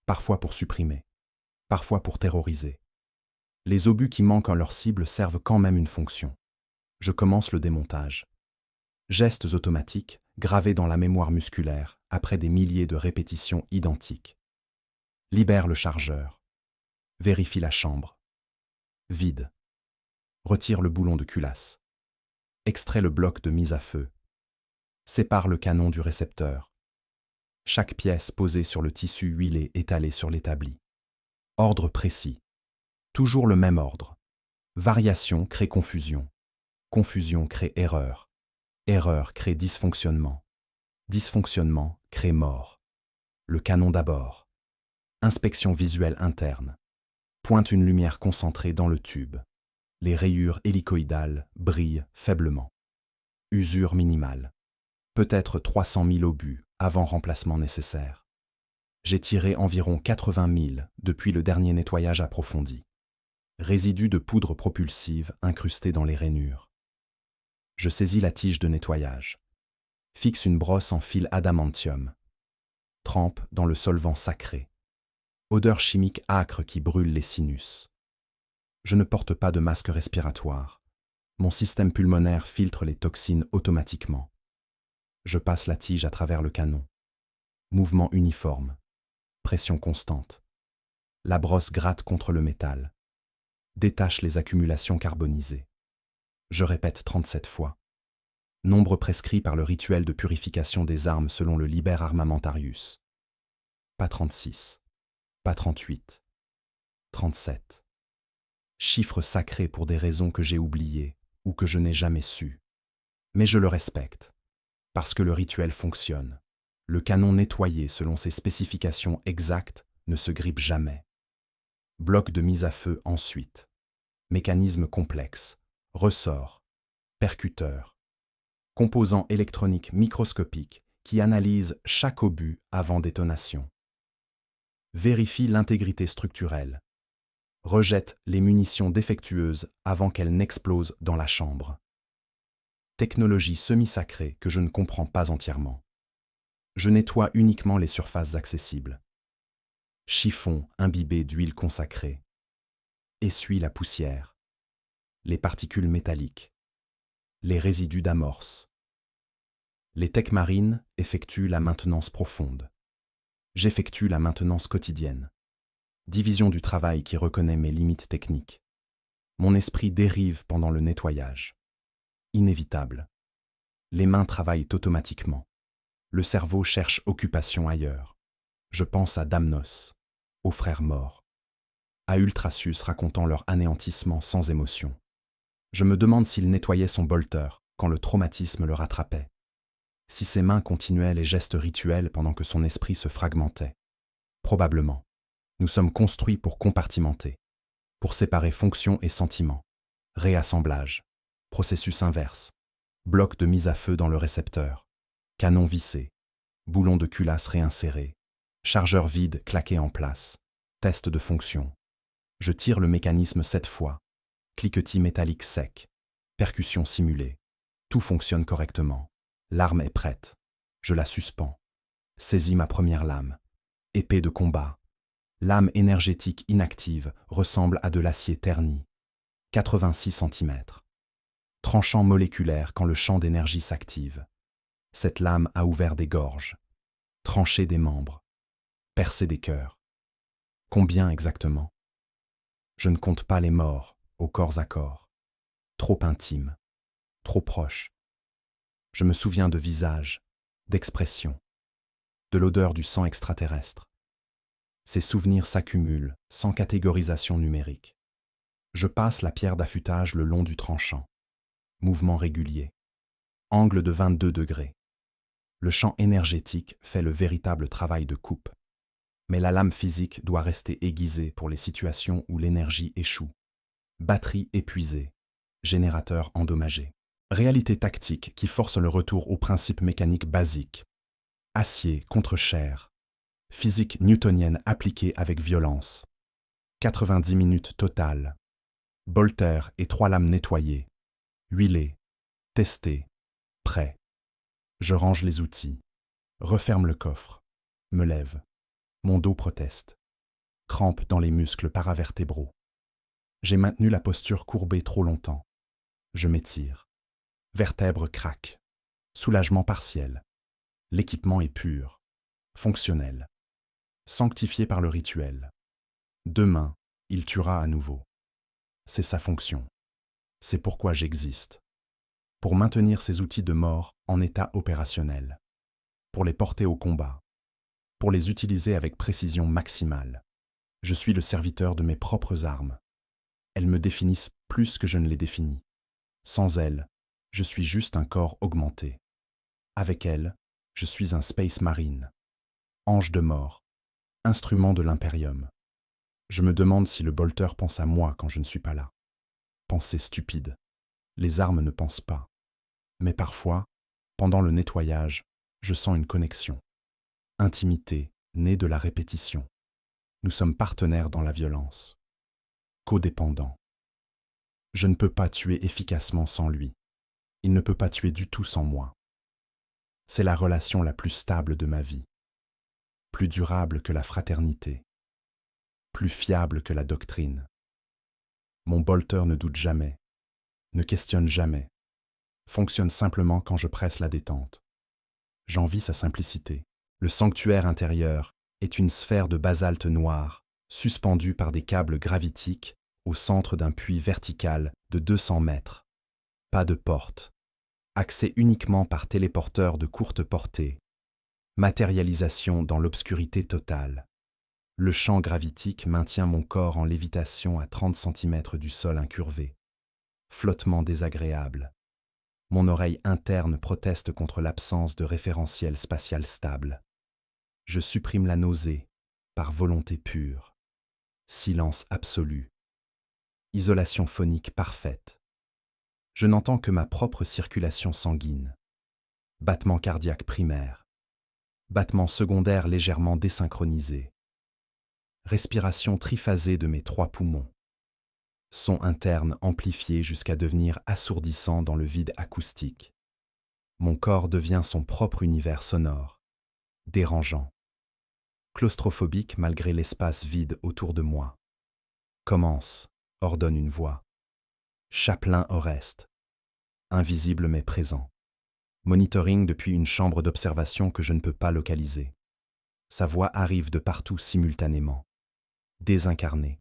parfois pour supprimer, parfois pour terroriser. Les obus qui manquent en leur cible servent quand même une fonction. Je commence le démontage. Gestes automatiques, gravés dans la mémoire musculaire, après des milliers de répétitions identiques. Libère le chargeur. Vérifie la chambre. Vide. Retire le boulon de culasse. Extrait le bloc de mise à feu. Sépare le canon du récepteur. Chaque pièce posée sur le tissu huilé étalé sur l'établi. Ordre précis. Toujours le même ordre. Variation crée confusion. Confusion crée erreur. Erreur crée dysfonctionnement. Dysfonctionnement crée mort. Le canon d'abord. Inspection visuelle interne. Pointe une lumière concentrée dans le tube. Les rayures hélicoïdales brillent faiblement. Usure minimale. Peut-être 300 000 obus avant remplacement nécessaire. J'ai tiré environ 80 000 depuis le dernier nettoyage approfondi. Résidus de poudre propulsive incrustés dans les rainures. Je saisis la tige de nettoyage. Fixe une brosse en fil adamantium. Trempe dans le solvant sacré. Odeur chimique âcre qui brûle les sinus. Je ne porte pas de masque respiratoire. Mon système pulmonaire filtre les toxines automatiquement. Je passe la tige à travers le canon. Mouvement uniforme. Pression constante. La brosse gratte contre le métal. Détache les accumulations carbonisées. Je répète 37 fois. Nombre prescrit par le rituel de purification des armes selon le Liber Armamentarius. Pas 36. Pas 38. 37. Chiffre sacré pour des raisons que j'ai oubliées ou que je n'ai jamais su. Mais je le respecte. Parce que le rituel fonctionne. Le canon nettoyé selon ses spécifications exactes ne se grippe jamais. Bloc de mise à feu ensuite. Mécanisme complexe. Ressort. Percuteur. Composants électroniques microscopiques qui analysent chaque obus avant détonation. Vérifie l'intégrité structurelle. Rejette les munitions défectueuses avant qu'elles n'explosent dans la chambre. Technologie semi-sacrée que je ne comprends pas entièrement. Je nettoie uniquement les surfaces accessibles. Chiffon imbibé d'huile consacrée. Essuie la poussière. Les particules métalliques. Les résidus d'amorce. Les techs marines effectuent la maintenance profonde. J'effectue la maintenance quotidienne. Division du travail qui reconnaît mes limites techniques. Mon esprit dérive pendant le nettoyage. Inévitable. Les mains travaillent automatiquement. Le cerveau cherche occupation ailleurs. Je pense à Damnos, aux frères morts, à Ultrasus racontant leur anéantissement sans émotion. Je me demande s'il nettoyait son bolter quand le traumatisme le rattrapait. Si ses mains continuaient les gestes rituels pendant que son esprit se fragmentait. Probablement. Nous sommes construits pour compartimenter, pour séparer fonction et sentiment. Réassemblage, processus inverse, bloc de mise à feu dans le récepteur, canon vissé, boulon de culasse réinséré, chargeur vide claqué en place, test de fonction. Je tire le mécanisme 7 fois, cliquetis métallique sec, percussion simulée. Tout fonctionne correctement. L'arme est prête. Je la suspends. Saisis ma première lame. Épée de combat. Lame énergétique inactive ressemble à de l'acier terni. 86 cm. Tranchant moléculaire quand le champ d'énergie s'active. Cette lame a ouvert des gorges. Tranché des membres. Percé des cœurs. Combien exactement? Je ne compte pas les morts, au corps à corps. Trop intime. Trop proche. Je me souviens de visages, d'expressions, de l'odeur du sang extraterrestre. Ces souvenirs s'accumulent sans catégorisation numérique. Je passe la pierre d'affûtage le long du tranchant. Mouvement régulier. Angle de 22 degrés. Le champ énergétique fait le véritable travail de coupe. Mais la lame physique doit rester aiguisée pour les situations où l'énergie échoue. Batterie épuisée. Générateur endommagé. Réalité tactique qui force le retour aux principes mécaniques basiques. Acier contre chair. Physique newtonienne appliquée avec violence. 90 minutes totales. Bolter et 3 lames nettoyées. Huilées. Testées. Prêt. Je range les outils. Referme le coffre. Me lève. Mon dos proteste. Crampe dans les muscles paravertébraux. J'ai maintenu la posture courbée trop longtemps. Je m'étire. Vertèbres craquent. Soulagement partiel. L'équipement est pur. Fonctionnel. Sanctifié par le rituel. Demain, il tuera à nouveau. C'est sa fonction. C'est pourquoi j'existe. Pour maintenir ces outils de mort en état opérationnel. Pour les porter au combat. Pour les utiliser avec précision maximale. Je suis le serviteur de mes propres armes. Elles me définissent plus que je ne les définis. Sans elles, je suis juste un corps augmenté. Avec elles, je suis un Space Marine. Ange de mort. Instrument de l'Imperium. Je me demande si le bolter pense à moi quand je ne suis pas là. Pensée stupide. Les armes ne pensent pas. Mais parfois, Pendant le nettoyage, je sens une connexion. Intimité, née de la répétition. Nous sommes partenaires dans la violence. Codépendants. Je ne peux pas tuer efficacement sans lui. Il ne peut pas tuer du tout sans moi. C'est la relation la plus stable de ma vie. Plus durable que la fraternité. Plus fiable que la doctrine. Mon bolter ne doute jamais, ne questionne jamais, fonctionne simplement quand je presse la détente. J'envie sa simplicité. Le sanctuaire intérieur est une sphère de basalte noir, suspendue par des câbles gravitiques au centre d'un puits vertical de 200 mètres. Pas de porte. Accès uniquement par téléporteur de courte portée. Matérialisation dans l'obscurité totale. Le champ gravitique maintient mon corps en lévitation à 30 cm du sol incurvé. Flottement désagréable. Mon oreille interne proteste contre l'absence de référentiel spatial stable. Je supprime la nausée, par volonté pure. Silence absolu. Isolation phonique parfaite. Je n'entends que ma propre circulation sanguine. Battement cardiaque primaire. Battement secondaire légèrement désynchronisé. Respiration triphasée de mes 3 poumons. Son interne amplifié jusqu'à devenir assourdissant dans le vide acoustique. Mon corps devient son propre univers sonore. Dérangeant. Claustrophobique malgré l'espace vide autour de moi. Commence, ordonne une voix. Chapelain Oreste. Invisible mais présent. Monitoring depuis une chambre d'observation que je ne peux pas localiser. Sa voix arrive de partout simultanément. Désincarné.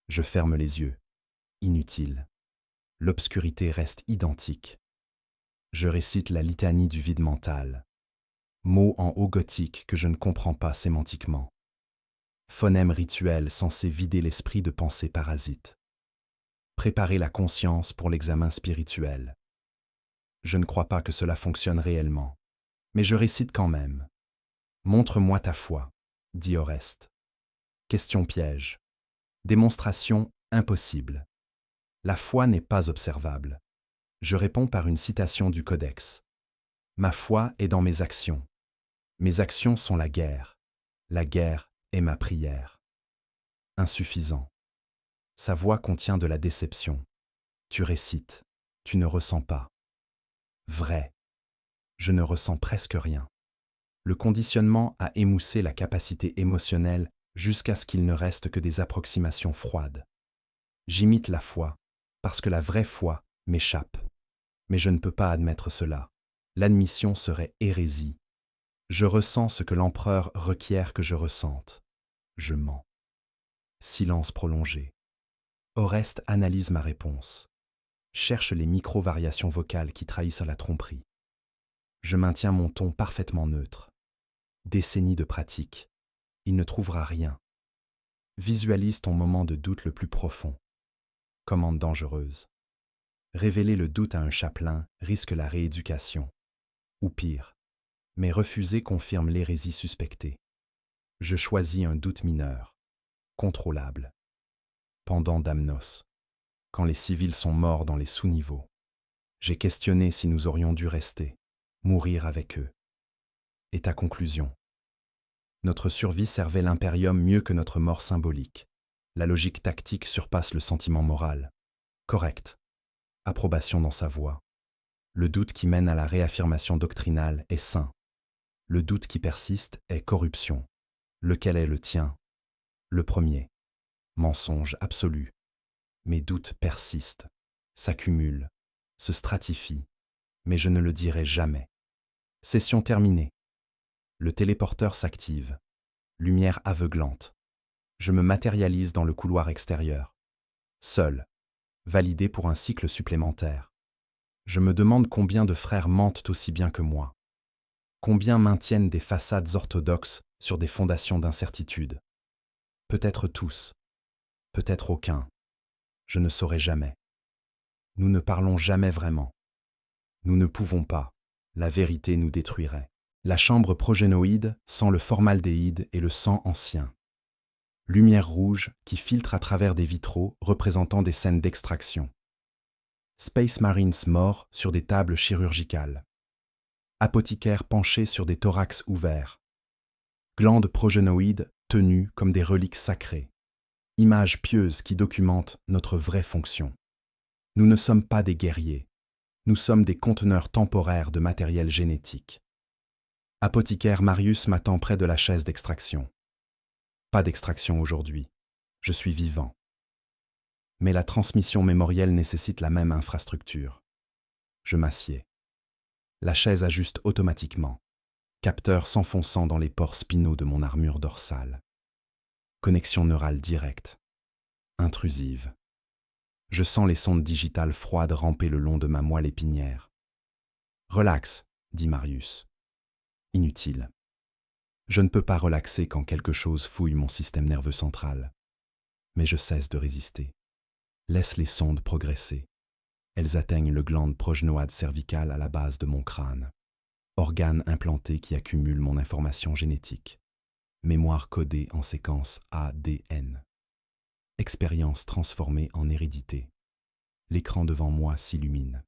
Je ferme les yeux. Inutile. L'obscurité reste identique. Je récite la litanie du vide mental. Mots en haut gothique que je ne comprends pas sémantiquement. Phonème rituel censé vider l'esprit de pensées parasites. Préparer la conscience pour l'examen spirituel. Je ne crois pas que cela fonctionne réellement, mais je récite quand même. Montre-moi ta foi, dit Oreste. Question piège. Démonstration impossible. La foi n'est pas observable. Je réponds par une citation du Codex. Ma foi est dans mes actions. Mes actions sont la guerre. La guerre est ma prière. Insuffisant. Sa voix contient de la déception. Tu récites, tu ne ressens pas. Vrai. Je ne ressens presque rien. Le conditionnement a émoussé la capacité émotionnelle jusqu'à ce qu'il ne reste que des approximations froides. J'imite la foi, parce que la vraie foi m'échappe. Mais je ne peux pas admettre cela. L'admission serait hérésie. Je ressens ce que l'empereur requiert que je ressente. Je mens. Silence prolongé. Oreste analyse ma réponse. Cherche les micro-variations vocales qui trahissent la tromperie. Je maintiens mon ton parfaitement neutre. Décennies de pratique. Il ne trouvera rien. Visualise ton moment de doute le plus profond. Commande dangereuse. Révéler le doute à un chapelain risque la rééducation. Ou pire. Mais refuser confirme l'hérésie suspectée. Je choisis un doute mineur. Contrôlable. Pendant Damnos. Quand les civils sont morts dans les sous-niveaux. J'ai questionné si nous aurions dû rester. Mourir avec eux. Et ta conclusion? Notre survie servait l'impérium mieux que notre mort symbolique. La logique tactique surpasse le sentiment moral. Correct. Approbation dans sa voix. Le doute qui mène à la réaffirmation doctrinale est sain. Le doute qui persiste est corruption. Lequel est le tien? Le premier. Mensonge absolu. Mes doutes persistent, s'accumulent, se stratifient, mais je ne le dirai jamais. Session terminée. Le téléporteur s'active. Lumière aveuglante. Je me matérialise dans le couloir extérieur. Seul. Validé pour un cycle supplémentaire. Je me demande combien de frères mentent aussi bien que moi. Combien maintiennent des façades orthodoxes sur des fondations d'incertitude. Peut-être tous. Peut-être aucun. Je ne saurai jamais. Nous ne parlons jamais vraiment. Nous ne pouvons pas. La vérité nous détruirait. La chambre progénoïde sent le formaldéhyde et le sang ancien. Lumière rouge qui filtre à travers des vitraux représentant des scènes d'extraction. Space Marines morts sur des tables chirurgicales. Apothicaires penchés sur des thorax ouverts. Glandes progénoïdes tenues comme des reliques sacrées. Images pieuses qui documentent notre vraie fonction. Nous ne sommes pas des guerriers. Nous sommes des conteneurs temporaires de matériel génétique. Apothicaire Marius m'attend près de la chaise d'extraction. Pas d'extraction aujourd'hui. Je suis vivant. Mais la transmission mémorielle nécessite la même infrastructure. Je m'assieds. La chaise ajuste automatiquement, capteur s'enfonçant dans les pores spinaux de mon armure dorsale. Connexion neurale directe, intrusive. Je sens les sondes digitales froides ramper le long de ma moelle épinière. « Relax », dit Marius. Inutile. Je ne peux pas relaxer quand quelque chose fouille mon système nerveux central. Mais je cesse de résister. Laisse les sondes progresser. Elles atteignent le glande progénoïde cervicale à la base de mon crâne. Organe implanté qui accumule mon information génétique. Mémoire codée en séquence ADN. Expérience transformée en hérédité. L'écran devant moi s'illumine.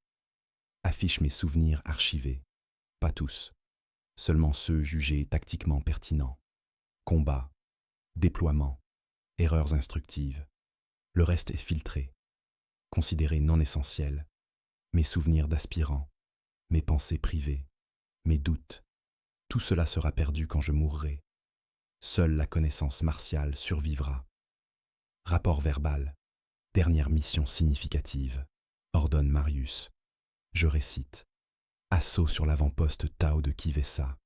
Affiche mes souvenirs archivés. Pas tous. Seulement ceux jugés tactiquement pertinents. Combat, déploiement, erreurs instructives. Le reste est filtré, considéré non essentiel. Mes souvenirs d'aspirant, mes pensées privées, mes doutes. Tout cela sera perdu quand je mourrai. Seule la connaissance martiale survivra. Rapport verbal. Dernière mission significative. Ordonne Marius. Je récite. Assaut sur l'avant-poste Tau de Kivessa.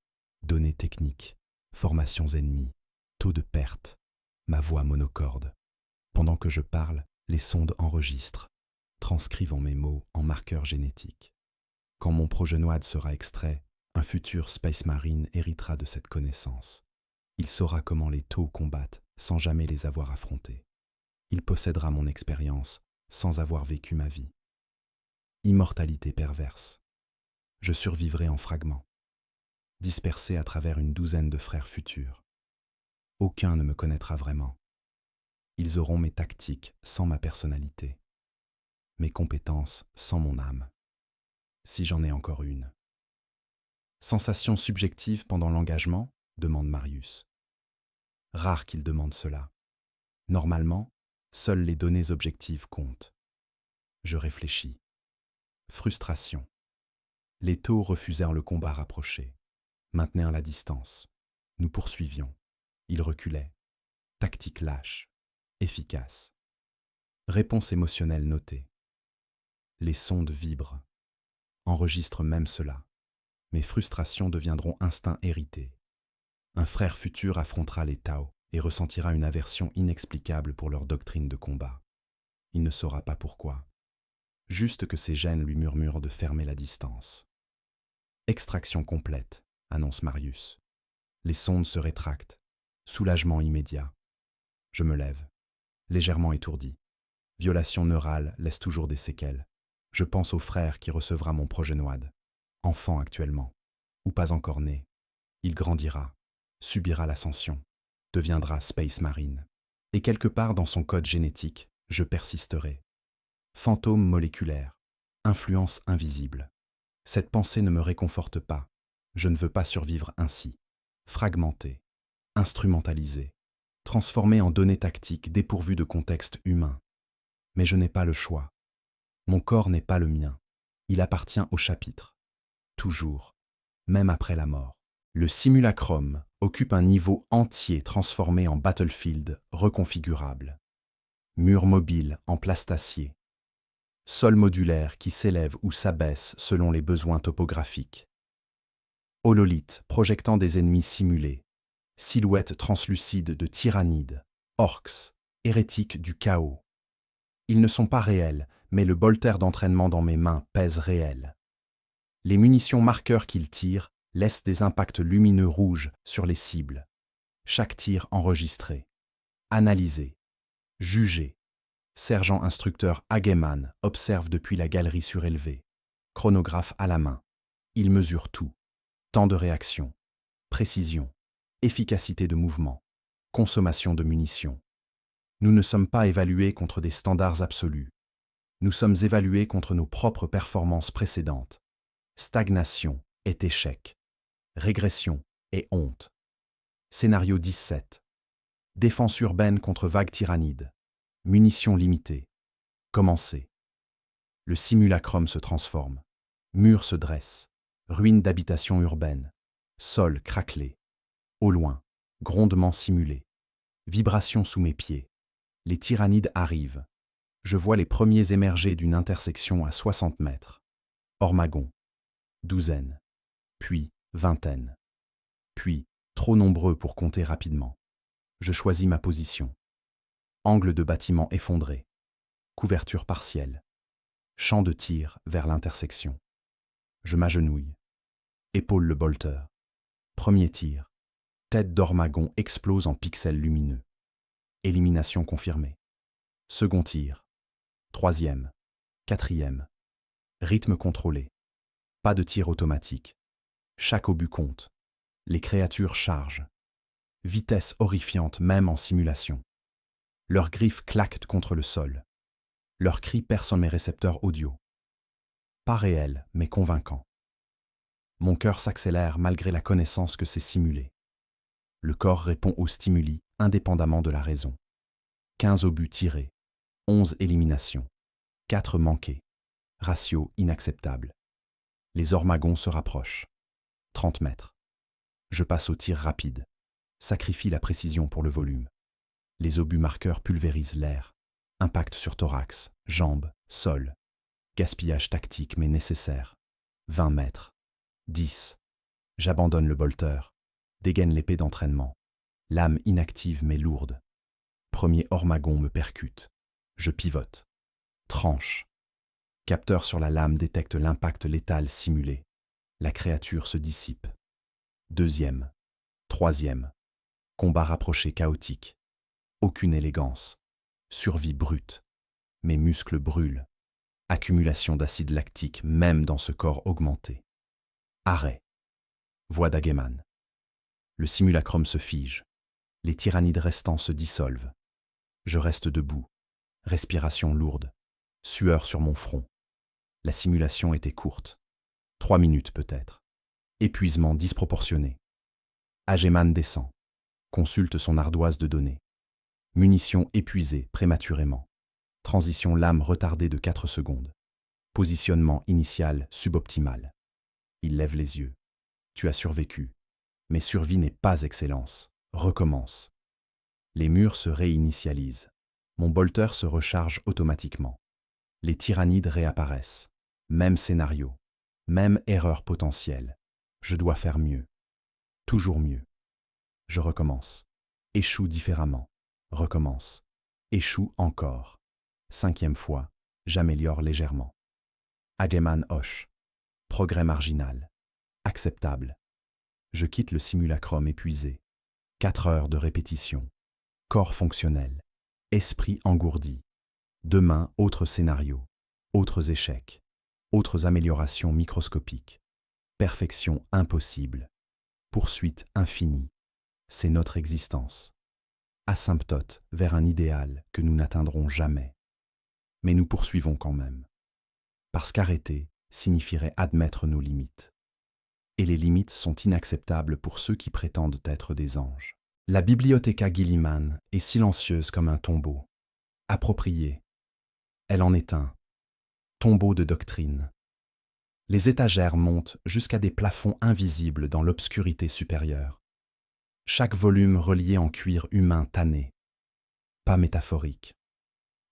Données techniques. Formations ennemies. Taux de perte. Ma voix monocorde. Pendant que je parle, les sondes enregistrent, transcrivant mes mots en marqueurs génétiques. Quand mon progénoïde sera extrait, un futur Space Marine héritera de cette connaissance. Il saura comment les taux combattent sans jamais les avoir affrontés. Il possédera mon expérience sans avoir vécu ma vie. Immortalité perverse. Je survivrai en fragments, dispersé à travers une douzaine de frères futurs. Aucun ne me connaîtra vraiment. Ils auront mes tactiques sans ma personnalité, mes compétences sans mon âme, si j'en ai encore une. Sensation subjective pendant l'engagement, demande Marius. Rare qu'il demande cela. Normalement, seules les données objectives comptent. Je réfléchis. Frustration. Les taux refusèrent le combat rapproché, maintenirent la distance. Nous poursuivions. Ils reculaient. Tactique lâche, efficace. Réponse émotionnelle notée. Les sondes vibrent. Enregistrent même cela. Mes frustrations deviendront instincts hérités. Un frère futur affrontera les Tao et ressentira une aversion inexplicable pour leur doctrine de combat. Il ne saura pas pourquoi. Juste que ses gènes lui murmurent de fermer la distance. Extraction complète, annonce Marius. Les sondes se rétractent. Soulagement immédiat. Je me lève, légèrement étourdi. Violation neurale laisse toujours des séquelles. Je pense au frère qui recevra mon progénoïde. Enfant actuellement, ou pas encore né. Il grandira, subira l'ascension, deviendra Space Marine. Et quelque part dans son code génétique, je persisterai. Fantôme moléculaire, influence invisible. Cette pensée ne me réconforte pas. Je ne veux pas survivre ainsi. Fragmenté, instrumentalisé, transformé en données tactiques dépourvues de contexte humain. Mais je n'ai pas le choix. Mon corps n'est pas le mien. Il appartient au chapitre. Toujours, même après la mort. Le simulacrum occupe un niveau entier transformé en battlefield reconfigurable. Mur mobile en plastacier. Sol modulaire qui s'élève ou s'abaisse selon les besoins topographiques. Hololithe projetant des ennemis simulés. Silhouettes translucides de tyrannides, orques, hérétiques du chaos. Ils ne sont pas réels, mais le bolter d'entraînement dans mes mains pèse réel. Les munitions marqueurs qu'ils tirent laissent des impacts lumineux rouges sur les cibles. Chaque tir enregistré, analysé, jugé. Sergent instructeur Hageman observe depuis la galerie surélevée. Chronographe à la main. Il mesure tout. Temps de réaction, précision, efficacité de mouvement, consommation de munitions. Nous ne sommes pas évalués contre des standards absolus. Nous sommes évalués contre nos propres performances précédentes. Stagnation, est échec, régression et honte. Scénario 17. Défense urbaine contre vagues tyrannides. Munitions limitées. Commencez. Le simulacrum se transforme. Murs se dressent. Ruines d'habitations urbaines. Sol craquelé. Au loin, grondements simulés. Vibrations sous mes pieds. Les tyrannides arrivent. Je vois les premiers émerger d'une intersection à 60 mètres. Ormagon. Douzaine. Puis vingtaine. Puis, trop nombreux pour compter rapidement. Je choisis ma position. Angle de bâtiment effondré. Couverture partielle. Champ de tir vers l'intersection. Je m'agenouille. Épaule le bolter. Premier tir. Tête d'Ormagon explose en pixels lumineux. Élimination confirmée. Second tir. Troisième. Quatrième. Rythme contrôlé. Pas de tir automatique. Chaque obus compte. Les créatures chargent. Vitesse horrifiante même en simulation. Leurs griffes claquent contre le sol. Leurs cris percent mes récepteurs audio. Pas réel, mais convaincant. Mon cœur s'accélère malgré la connaissance que c'est simulé. Le corps répond aux stimuli indépendamment de la raison. 15 obus tirés, 11 éliminations, 4 manqués. Ratio inacceptable. Les Ormagons se rapprochent. 30 mètres. Je passe au tir rapide. Sacrifie la précision pour le volume. Les obus marqueurs pulvérisent l'air. Impact sur thorax, jambes, sol. Gaspillage tactique mais nécessaire. 20 mètres. 10. J'abandonne le bolter. Dégaine l'épée d'entraînement. Lame inactive mais lourde. Premier Ormagon me percute. Je pivote. Tranche. Capteur sur la lame détecte l'impact létal simulé. La créature se dissipe. Deuxième. Troisième. Combat rapproché chaotique. Aucune élégance. Survie brute. Mes muscles brûlent. Accumulation d'acide lactique même dans ce corps augmenté. Arrêt. Voix d'Ageman. Le simulacrum se fige. Les tyrannides restants se dissolvent. Je reste debout. Respiration lourde. Sueur sur mon front. La simulation était courte. 3 minutes peut-être. Épuisement disproportionné. Ageman descend. Consulte son ardoise de données. Munitions épuisées prématurément. Transition lame retardée de 4 secondes. Positionnement initial suboptimal. Il lève les yeux. Tu as survécu. Mais survie n'est pas excellence. Recommence. Les murs se réinitialisent. Mon bolter se recharge automatiquement. Les tyrannides réapparaissent. Même scénario. Même erreur potentielle. Je dois faire mieux. Toujours mieux. Je recommence. Échoue différemment. Recommence. Échoue encore. 5e fois. J'améliore légèrement. Ageman hoche. Progrès marginal. Acceptable. Je quitte le simulacrum épuisé. 4 heures de répétition. Corps fonctionnel. Esprit engourdi. Demain, autre scénario. Autres échecs. Autres améliorations microscopiques. Perfection impossible. Poursuite infinie. C'est notre existence. Asymptote vers un idéal que nous n'atteindrons jamais. Mais nous poursuivons quand même. Parce qu'arrêter signifierait admettre nos limites. Et les limites sont inacceptables pour ceux qui prétendent être des anges. La Bibliotheca Guilliman est silencieuse comme un tombeau. Appropriée. Elle en est un. Tombeau de doctrine. Les étagères montent jusqu'à des plafonds invisibles dans l'obscurité supérieure. Chaque volume relié en cuir humain tanné. Pas métaphorique.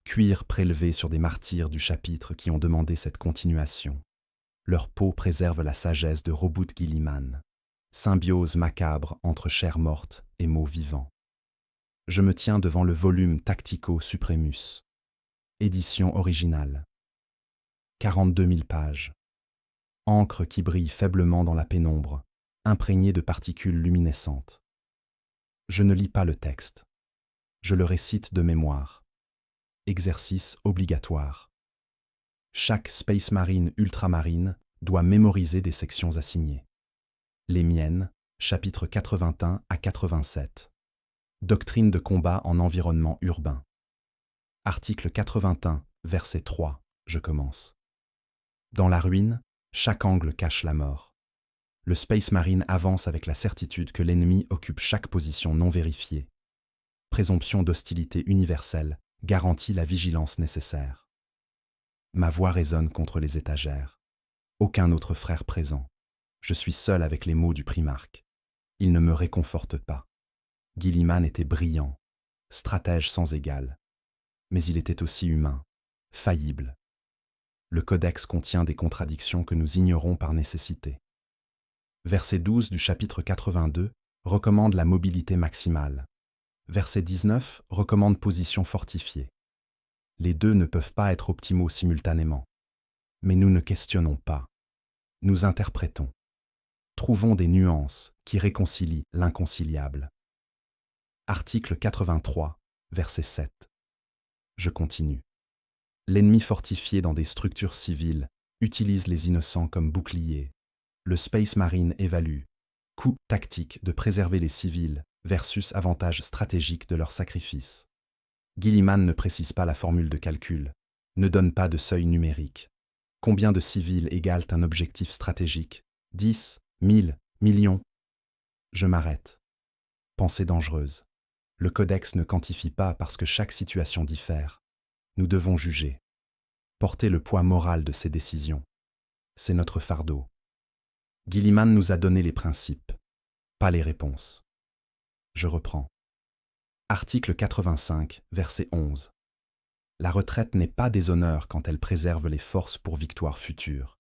Cuir prélevé sur des martyrs du chapitre qui ont demandé cette continuation. Leur peau préserve la sagesse de Robut Guilliman. Symbiose macabre entre chair morte et mots vivants. Je me tiens devant le volume Tactico Supremus. Édition originale. 42 000 pages. Encre qui brille faiblement dans la pénombre, imprégnée de particules luminescentes. Je ne lis pas le texte. Je le récite de mémoire. Exercice obligatoire. Chaque Space Marine ultramarine doit mémoriser des sections assignées. Les miennes, chapitres 81 à 87. Doctrine de combat en environnement urbain. Article 81, verset 3, je commence. Dans la ruine, chaque angle cache la mort. Le Space Marine avance avec la certitude que l'ennemi occupe chaque position non vérifiée. Présomption d'hostilité universelle garantit la vigilance nécessaire. Ma voix résonne contre les étagères. Aucun autre frère présent. Je suis seul avec les mots du primarque. Il ne me réconforte pas. Guilliman était brillant, stratège sans égal. Mais il était aussi humain, faillible. Le codex contient des contradictions que nous ignorons par nécessité. Verset 12 du chapitre 82 recommande la mobilité maximale. Verset 19 recommande position fortifiée. Les deux ne peuvent pas être optimaux simultanément. Mais nous ne questionnons pas. Nous interprétons. Trouvons des nuances qui réconcilient l'inconciliable. Article 83, verset 7. Je continue. L'ennemi fortifié dans des structures civiles utilise les innocents comme boucliers. Le Space Marine évalue coût tactique de préserver les civils versus avantage stratégique de leur sacrifice. Guilliman ne précise pas la formule de calcul, ne donne pas de seuil numérique. Combien de civils égale un objectif stratégique? 10, 1000, millions. Je m'arrête. Pensée dangereuse. Le codex ne quantifie pas parce que chaque situation diffère. Nous devons juger. Porter le poids moral de ces décisions. C'est notre fardeau. Guilliman nous a donné les principes, pas les réponses. Je reprends. Article 85, verset 11. La retraite n'est pas déshonneur quand elle préserve les forces pour victoire future.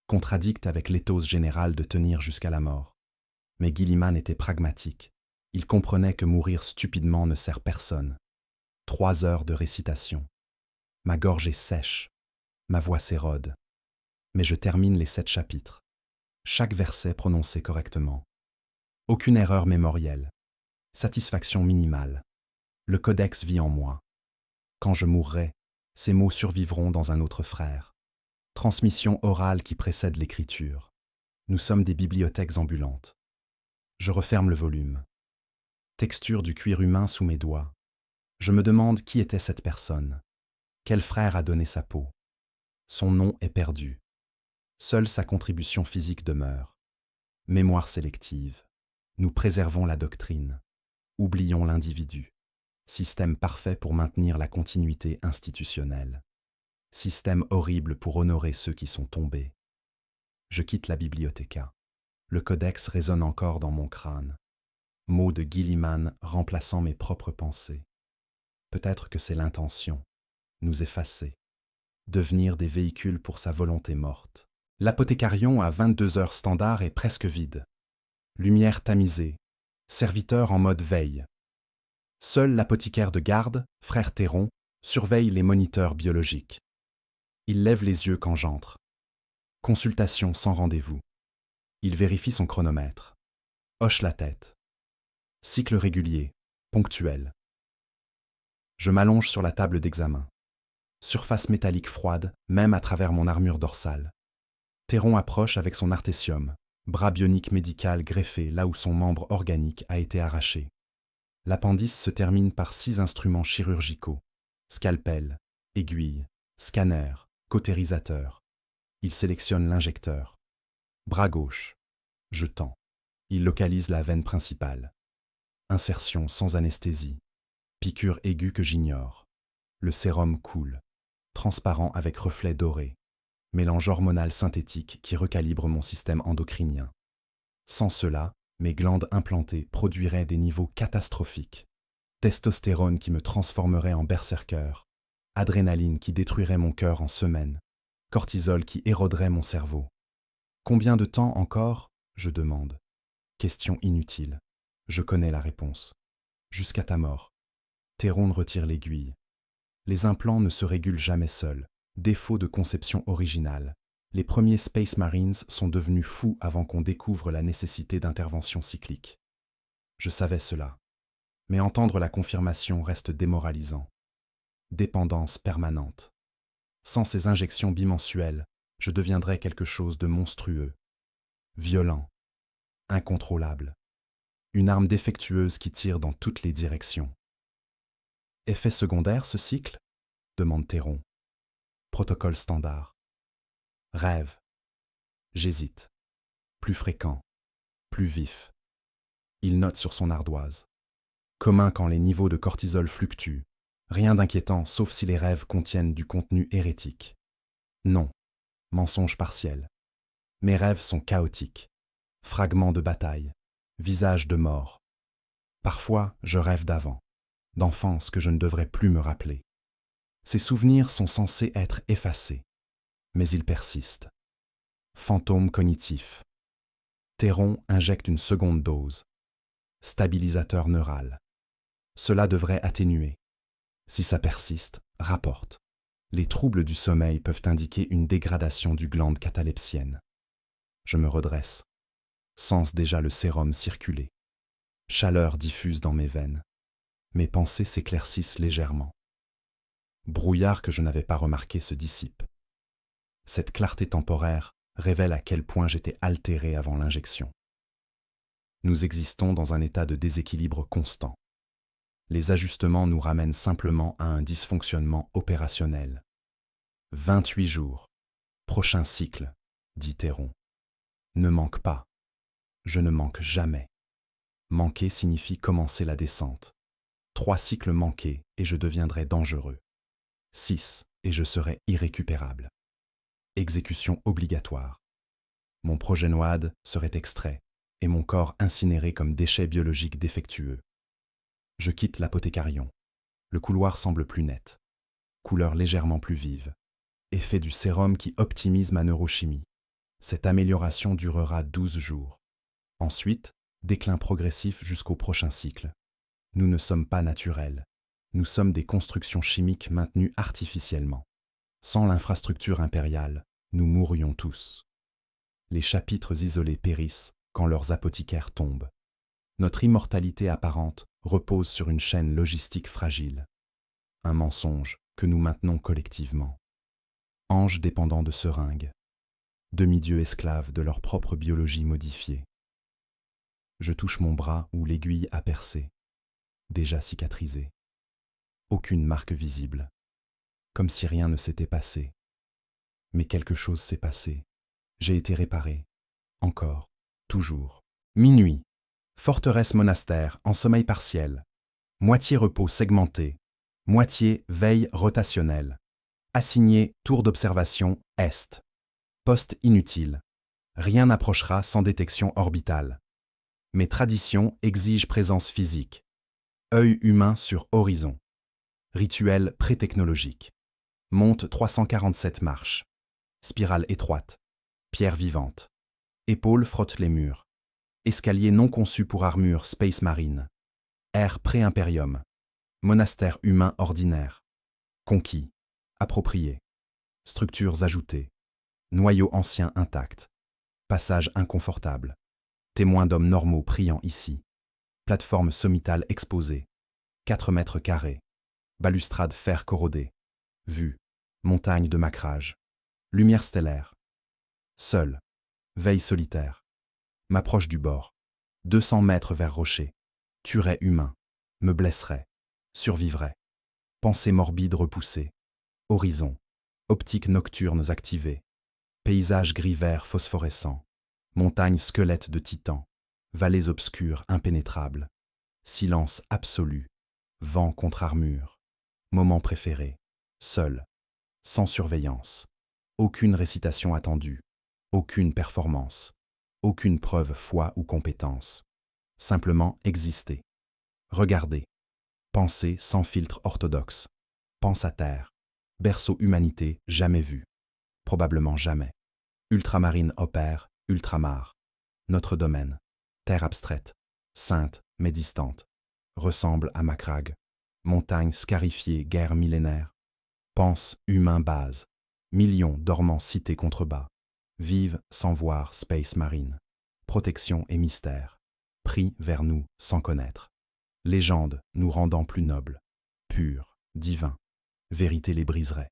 Contradicte avec l'éthos général de tenir jusqu'à la mort. Mais Guilliman était pragmatique. Il comprenait que mourir stupidement ne sert personne. 3 heures de récitation. Ma gorge est sèche, ma voix s'érode. Mais je termine les 7 chapitres. Chaque verset prononcé correctement. Aucune erreur mémorielle. Satisfaction minimale. Le codex vit en moi. Quand je mourrai, ces mots survivront dans un autre frère. Transmission orale qui précède l'écriture. Nous sommes des bibliothèques ambulantes. Je referme le volume. Texture du cuir humain sous mes doigts. Je me demande qui était cette personne. Quel frère a donné sa peau? Son nom est perdu. Seule sa contribution physique demeure. Mémoire sélective. Nous préservons la doctrine. Oublions l'individu. Système parfait pour maintenir la continuité institutionnelle. Système horrible pour honorer ceux qui sont tombés. Je quitte la bibliothéca. Le codex résonne encore dans mon crâne. Mots de Guilliman remplaçant mes propres pensées. Peut-être que c'est l'intention. Nous effacer. Devenir des véhicules pour sa volonté morte. L'apothécarion à 22 heures standard est presque vide. Lumière tamisée. Serviteur en mode veille. Seul l'apothicaire de garde, frère Théron, surveille les moniteurs biologiques. Il lève les yeux quand j'entre. Consultation sans rendez-vous. Il vérifie son chronomètre. Hoche la tête. Cycle régulier, ponctuel. Je m'allonge sur la table d'examen. Surface métallique froide, même à travers mon armure dorsale. Théron approche avec son artésium, bras bionique médical greffé là où son membre organique a été arraché. L'appendice se termine par 6 instruments chirurgicaux. Scalpel, aiguille, scanner, cautérisateur. Il sélectionne l'injecteur. Bras gauche. Je tends. Il localise la veine principale. Insertion sans anesthésie. Piqûre aiguë que j'ignore. Le sérum coule. Transparent avec reflets dorés. Mélange hormonal synthétique qui recalibre mon système endocrinien. Sans cela, mes glandes implantées produiraient des niveaux catastrophiques. Testostérone qui me transformerait en berserker. Adrénaline qui détruirait mon cœur en semaines. Cortisol qui éroderait mon cerveau. Combien de temps encore? Je demande. Question inutile. Je connais la réponse. Jusqu'à ta mort. Théron retire l'aiguille. Les implants ne se régulent jamais seuls. Défaut de conception originale. Les premiers Space Marines sont devenus fous avant qu'on découvre la nécessité d'intervention cyclique. Je savais cela. Mais entendre la confirmation reste démoralisant. Dépendance permanente. Sans ces injections bimensuelles, je deviendrais quelque chose de monstrueux. Violent. Incontrôlable. Une arme défectueuse qui tire dans toutes les directions. Effet secondaire, ce cycle? Demande Théron. Protocole standard. Rêve. J'hésite. plus fréquent, plus vif. Il note sur son ardoise. Commun quand les niveaux de cortisol fluctuent. Rien d'inquiétant sauf si les rêves contiennent du contenu hérétique. Non, mensonge partiel. Mes rêves sont chaotiques. Fragments de bataille, visages de mort. Parfois, je rêve d'avant, d'enfance que je ne devrais plus me rappeler. Ces souvenirs sont censés être effacés, mais ils persistent. Fantôme cognitif. Théron injecte une seconde dose. Stabilisateur neural. Cela devrait atténuer. Si ça persiste, rapporte. Les troubles du sommeil peuvent indiquer une dégradation du glande catalepsienne. Je me redresse. Sens déjà le sérum circuler. Chaleur diffuse dans mes veines. Mes pensées s'éclaircissent légèrement. Brouillard que je n'avais pas remarqué se dissipe. Cette clarté temporaire révèle à quel point j'étais altéré avant l'injection. Nous existons dans un état de déséquilibre constant. Les ajustements nous ramènent simplement à un dysfonctionnement opérationnel. 28 jours. Prochain cycle, dit Théron. Ne manque pas. Je ne manque jamais. Manquer signifie commencer la descente. 3 cycles manqués et je deviendrai dangereux. 6 et je serai irrécupérable. Exécution obligatoire. Mon progénoïde serait extrait et mon corps incinéré comme déchet biologique défectueux. Je quitte l'apothécarion. Le couloir semble plus net. Couleur légèrement plus vive. Effet du sérum qui optimise ma neurochimie. Cette amélioration durera 12 jours. Ensuite, déclin progressif jusqu'au prochain cycle. Nous ne sommes pas naturels. Nous sommes des constructions chimiques maintenues artificiellement. Sans l'infrastructure impériale, nous mourrions tous. Les chapitres isolés périssent quand leurs apothicaires tombent. Notre immortalité apparente repose sur une chaîne logistique fragile. Un mensonge que nous maintenons collectivement. Anges dépendants de seringues. Demi-dieux esclaves de leur propre biologie modifiée. Je touche mon bras où l'aiguille a percé, déjà cicatrisé. Aucune marque visible, comme si rien ne s'était passé. Mais quelque chose s'est passé. J'ai été réparé. Encore, toujours. Minuit. Forteresse monastère, en sommeil partiel. Moitié repos segmenté. Moitié veille rotationnelle. Assigné tour d'observation Est. Poste inutile. Rien n'approchera sans détection orbitale. Mes traditions exigent présence physique. Œil humain sur horizon. Rituel pré-technologique. Monte 347 marches. Spirale étroite. Pierre vivante. Épaules frottent les murs. Escalier non conçu pour armure Space Marine. Air pré-impérium. Monastère humain ordinaire. Conquis. Approprié. Structures ajoutées. Noyau ancien intact. Passage inconfortable. Témoins d'hommes normaux priant ici. Plateforme sommitale exposée. 4 mètres carrés. Balustrade fer corrodée. Vue. Montagne de macrage. Lumière stellaire. Seul. Veille solitaire. M'approche du bord. 200 mètres vers rocher. Tuerais humain. Me blesserais. Survivrais. Pensée morbide repoussée. Horizon. Optiques nocturnes activées. Paysage gris-vert phosphorescent. Montagnes squelettes de titans. Vallées obscures impénétrables. Silence absolu. Vent contre armure. Moment préféré. Seul. Sans surveillance. Aucune récitation attendue. Aucune performance. Aucune preuve, foi ou compétence. Simplement exister. Regarder. Penser sans filtre orthodoxe. Pensataire. Berceau humanité jamais vu. Probablement jamais. Ultramarine opère, ultramar. Notre domaine. Terre abstraite. Sainte, mais distante. Ressemble à Macragge. Montagne scarifiée, guerre millénaire. Pense humain base. Millions dormant cité contre bas. Vive sans voir Space Marine. Protection et mystère. Pris vers nous sans connaître. Légende nous rendant plus nobles. Purs, divins. Vérité les briserait.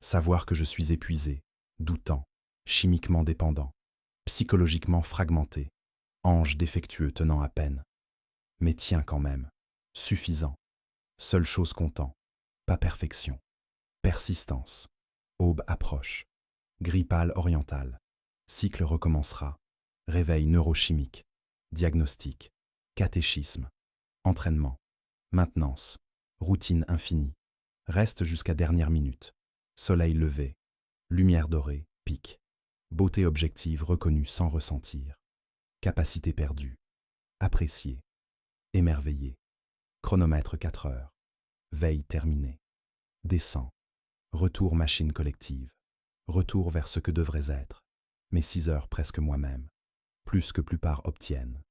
Savoir que je suis épuisé, doutant, chimiquement dépendant, psychologiquement fragmenté, ange défectueux tenant à peine. Mais tiens quand même, suffisant. Seule chose comptant, pas perfection. Persistance. Aube approche. Gris pâle oriental. Cycle recommencera. Réveil neurochimique, diagnostic, catéchisme, entraînement, maintenance, routine infinie. Reste jusqu'à dernière minute. Soleil levé, lumière dorée, pic. Beauté objective reconnue sans ressentir. Capacité perdue. Appréciée. Émerveillé. Chronomètre 4 heures. Veille terminée. Descend. Retour machine collective. Retour vers ce que devrait être. Mes 6 heures presque moi-même. Plus que plupart obtiennent.